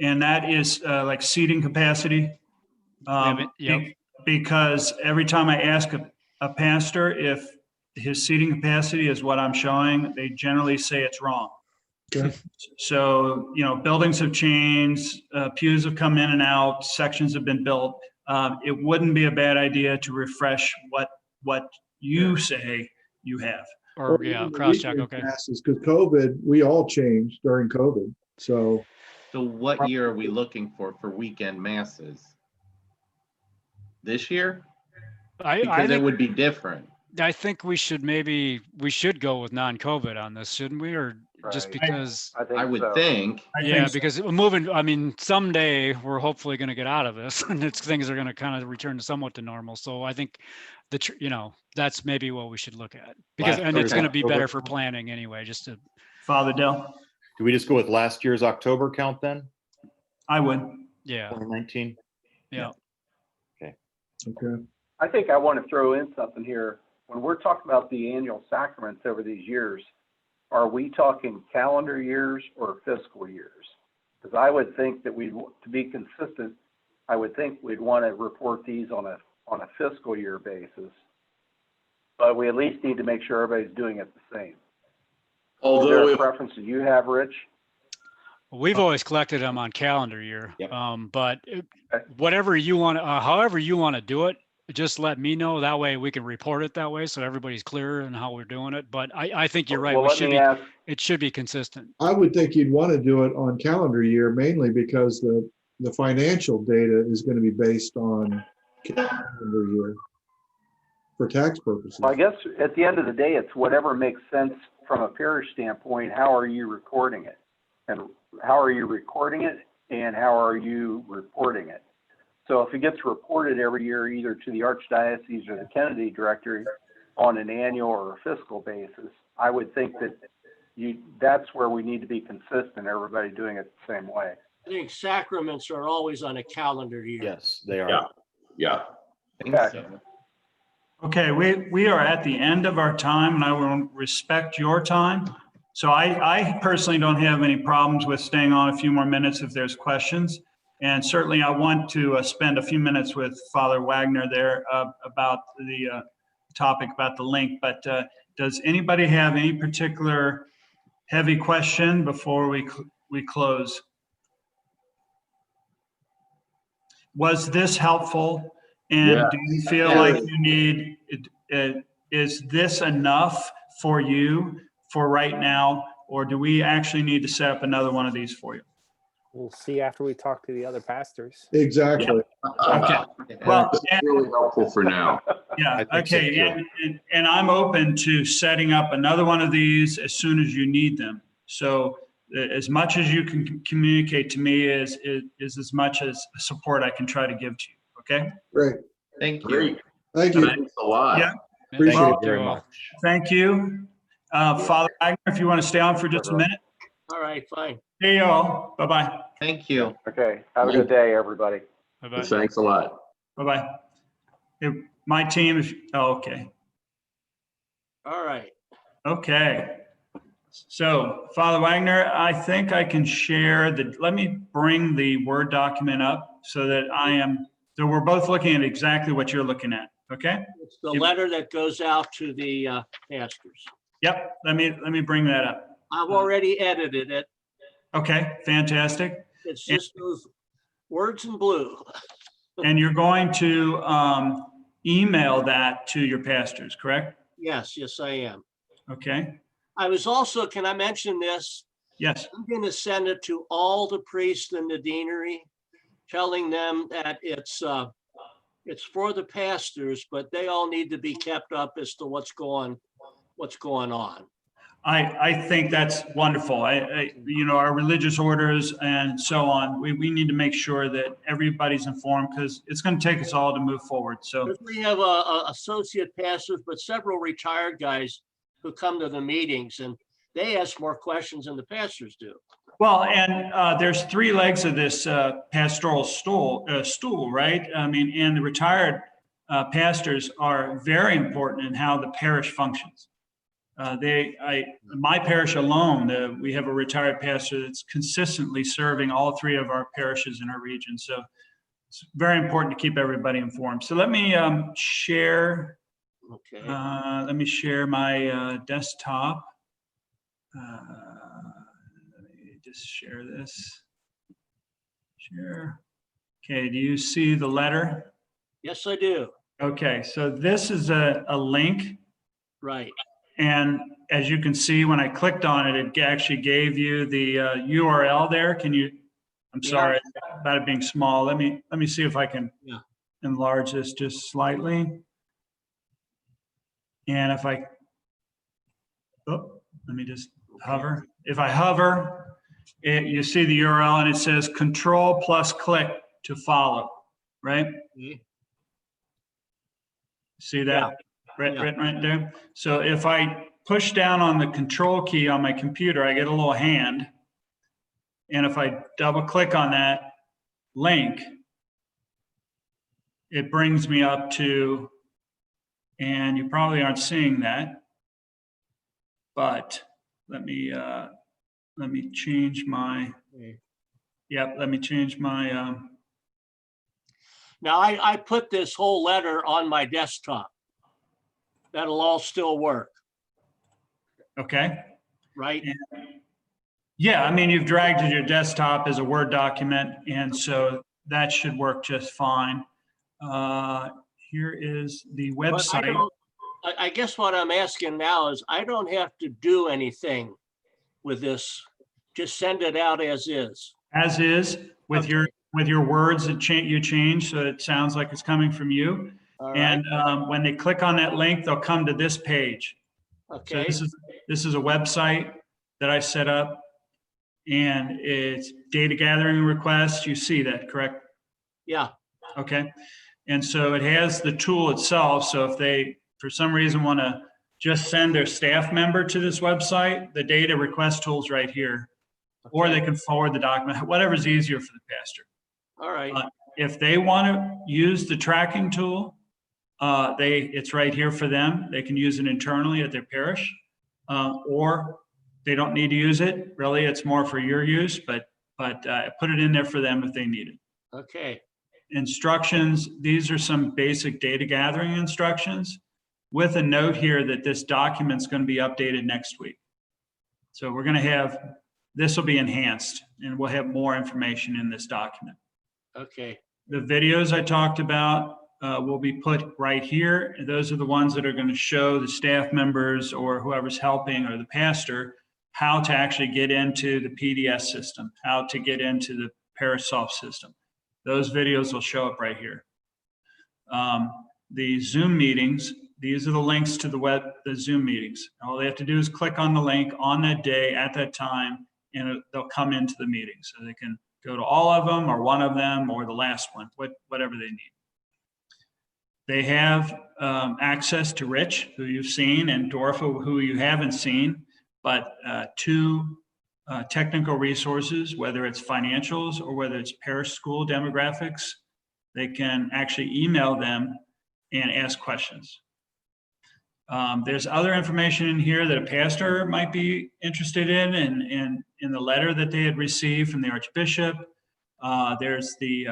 and that is like seating capacity. Because every time I ask a pastor if his seating capacity is what I'm showing, they generally say it's wrong. Okay. So, buildings have changed, pews have come in and out, sections have been built. It wouldn't be a bad idea to refresh what you say you have. or yeah, cross check. Okay. Because COVID, we all changed during COVID. So what year are we looking for weekend masses? This year? I Because it think would be different. I think we should go with non-COVID on this, shouldn't we? Or just Right. because I would think. Yeah, because moving, I mean, someday we're hopefully going to get out of this and things are going to kind of return somewhat to normal. So I think that's maybe what we should look at because, and it's going to be better for planning anyway, just to. Father Dell? Do we just go with last year's October count then? I would. Yeah. 2019? Yeah. Okay. I think I want to throw in something here. When we're talking about the annual sacraments over these years, are we talking calendar years or fiscal years? Because I would think that to be consistent, I would think we'd want to report these on a fiscal year basis. But we at least need to make sure everybody's doing it the same. Is there a preference that you have, Rich? We've always collected them on calendar year, Yep. But whatever you want, however you want to do it, just let me know. That way we can report it that way, so everybody's clear in how we're doing it. But I think you're right. Well, It should be consistent. I would think you'd want to do it on calendar year, mainly because the financial data is going to be based on calendar year for tax purposes. Well, I guess at the end of the day, it's whatever makes sense from a parish standpoint. How are you recording it? And how are you recording it? And how are you reporting it? So if it gets reported every year, either to the Archdiocese or the Kennedy Directory on an annual or a fiscal basis, I would think that's where we need to be consistent, everybody doing it the same way. I think sacraments are always on a calendar year. Yes, they are. Yeah. Okay. Okay, we are at the end of our time, and I will respect your time. So I personally don't have any problems with staying on a few more minutes if there's questions. And certainly I want to spend a few minutes with Father Wagner there about the topic about the link. But does anybody have any particular heavy question before we close? Was this helpful? And Yeah. do you feel like you need, is this enough for you for right now? Or do we actually need to set up another one of these for you? We'll see after we talk to the other pastors. Exactly. Okay. Well, That's really helpful for now. yeah, I think so, okay. too. And I'm open to setting up another one of these as soon as you need them. So as much as you can communicate to me is as much as support I can try to give to you. Okay. Great. Thank you. Great. Thank you. Thanks a lot. Yeah. Appreciate Thank it. you very much. Thank you. Father Wagner, if you want to stay on for just a minute. All right, fine. Hey, y'all. Bye-bye. Thank you. Okay. Have a good day, everybody. Bye-bye. Thanks a lot. Bye-bye. My team is, okay. All right. Okay. So Father Wagner, I think I can share let me bring the Word document up so that I am So we're both looking at exactly what you're looking at, okay? It's the letter that goes out to the pastors. Yep, let me bring that up. I've already edited it. Okay, fantastic. It's just those words in blue. And you're going to email that to your pastors, correct? Yes, I am. Okay, I was also, can I mention this? yes, I'm going to send it to all the priests in the deanery, telling them that it's for the pastors, but they all need to be kept up as to what's going on. I think that's wonderful. Our religious orders and so on, we need to make sure that everybody's informed because it's going to take us all to move forward. So We have associate pastors, but several retired guys who come to the meetings, and they ask more questions than the pastors do. well, and there's three legs of this pastoral stool, right? I mean, and the retired pastors are very important in how the parish functions. My parish alone, we have a retired pastor that's consistently serving all three of our parishes in our region. So it's very important to keep everybody informed. So let me share. Okay. Let me share my desktop. Let me just share this. Share. Okay, do you see the letter? Yes, I do. Okay, so this is a link. Right. And as you can see, when I clicked on it, it actually gave you the URL there. Can you, I'm sorry about it being small. Let me see if I can enlarge this just slightly. And if I, let me just hover. If I hover, you see the URL and it says control plus click to follow, right? See that? Written right there. So if I push down on the control key on my computer, I get a little hand. And if I double click on that link, it brings me up to, and you probably aren't seeing that, but let me change my, let me change my. Now I put this whole letter on my desktop. That'll all still work. Okay. Right? Yeah, I mean, you've dragged to your desktop as a Word document, and so that should work just fine. Here is the website. I guess what I'm asking now is I don't have to do anything with this. Just send it out as is. As is, with your words that you change, so it sounds like it's coming from you. And when they click on that link, they'll come to this page. Okay. So this is a website that I set up, and it's data gathering requests. You see that, correct? Yeah. Okay. And so it has the tool itself. So if they, for some reason, want to just send their staff member to this website, the data request tool's right here. Okay. Or they can forward the document, whatever's easier for the pastor. All right. If they want to use the tracking tool, it's right here for them. They can use it internally at their parish, or they don't need to use it. Really, it's more for your use, but put it in there for them if they need it. Okay. Instructions. These are some basic data gathering instructions with a note here that this document's going to be updated next week. So we're going to have, this will be enhanced and we'll have more information in this document. Okay. The videos I talked about will be put right here. Those are the ones that are going to show the staff members or whoever's helping or the pastor how to actually get into the PDS system, how to get into the ParishSoft system. Those videos will show up right here. The Zoom meetings, these are the links to the Zoom meetings. All they have to do is click on the link on that day at that time, and they'll come into the meeting. So they can go to all of them or one of them or the last one, whatever they need. They have access to Rich, who you've seen, and Dorfa, who you haven't seen, but two technical resources, whether it's financials or whether it's parish school demographics. They can actually email them and ask questions. There's other information in here that a pastor might be interested in the letter that they had received from the Archbishop. There's the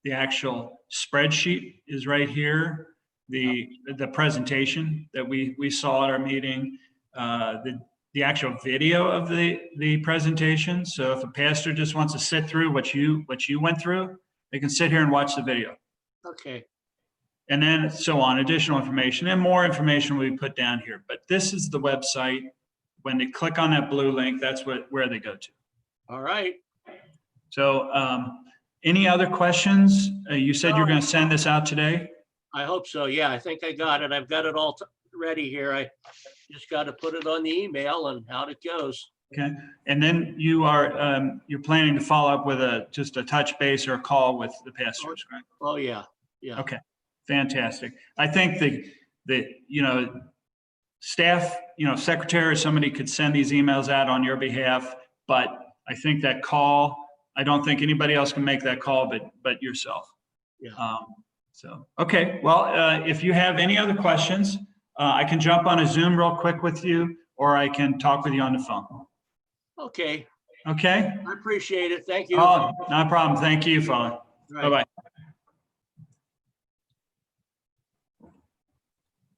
The actual spreadsheet is right here. The presentation that we saw at our meeting, the actual video of the presentation. So if a pastor just wants to sit through what you went through, they can sit here and watch the video. Okay. And then so on, additional information and more information we put down here. But this is the website. When they click on that blue link, that's where they go to. All right. So any other questions? You said you're going to send this out today? I hope so. Yeah, I think I got it. I've got it all ready here. I just got to put it on the email and out it goes. Okay. And then you're planning to follow up with just a touch base or a call with the pastors, right? Oh, yeah. Yeah. Okay. Fantastic. I think the staff, secretary or somebody could send these emails out on your behalf, but I think that call, I don't think anybody else can make that call but yourself. Yeah. Okay. Well, if you have any other questions, I can jump on a Zoom real quick with you, or I can talk with you on the phone. Okay. Okay. I appreciate it. Thank you. Oh, no problem. Thank you, Father. Right. Bye-bye.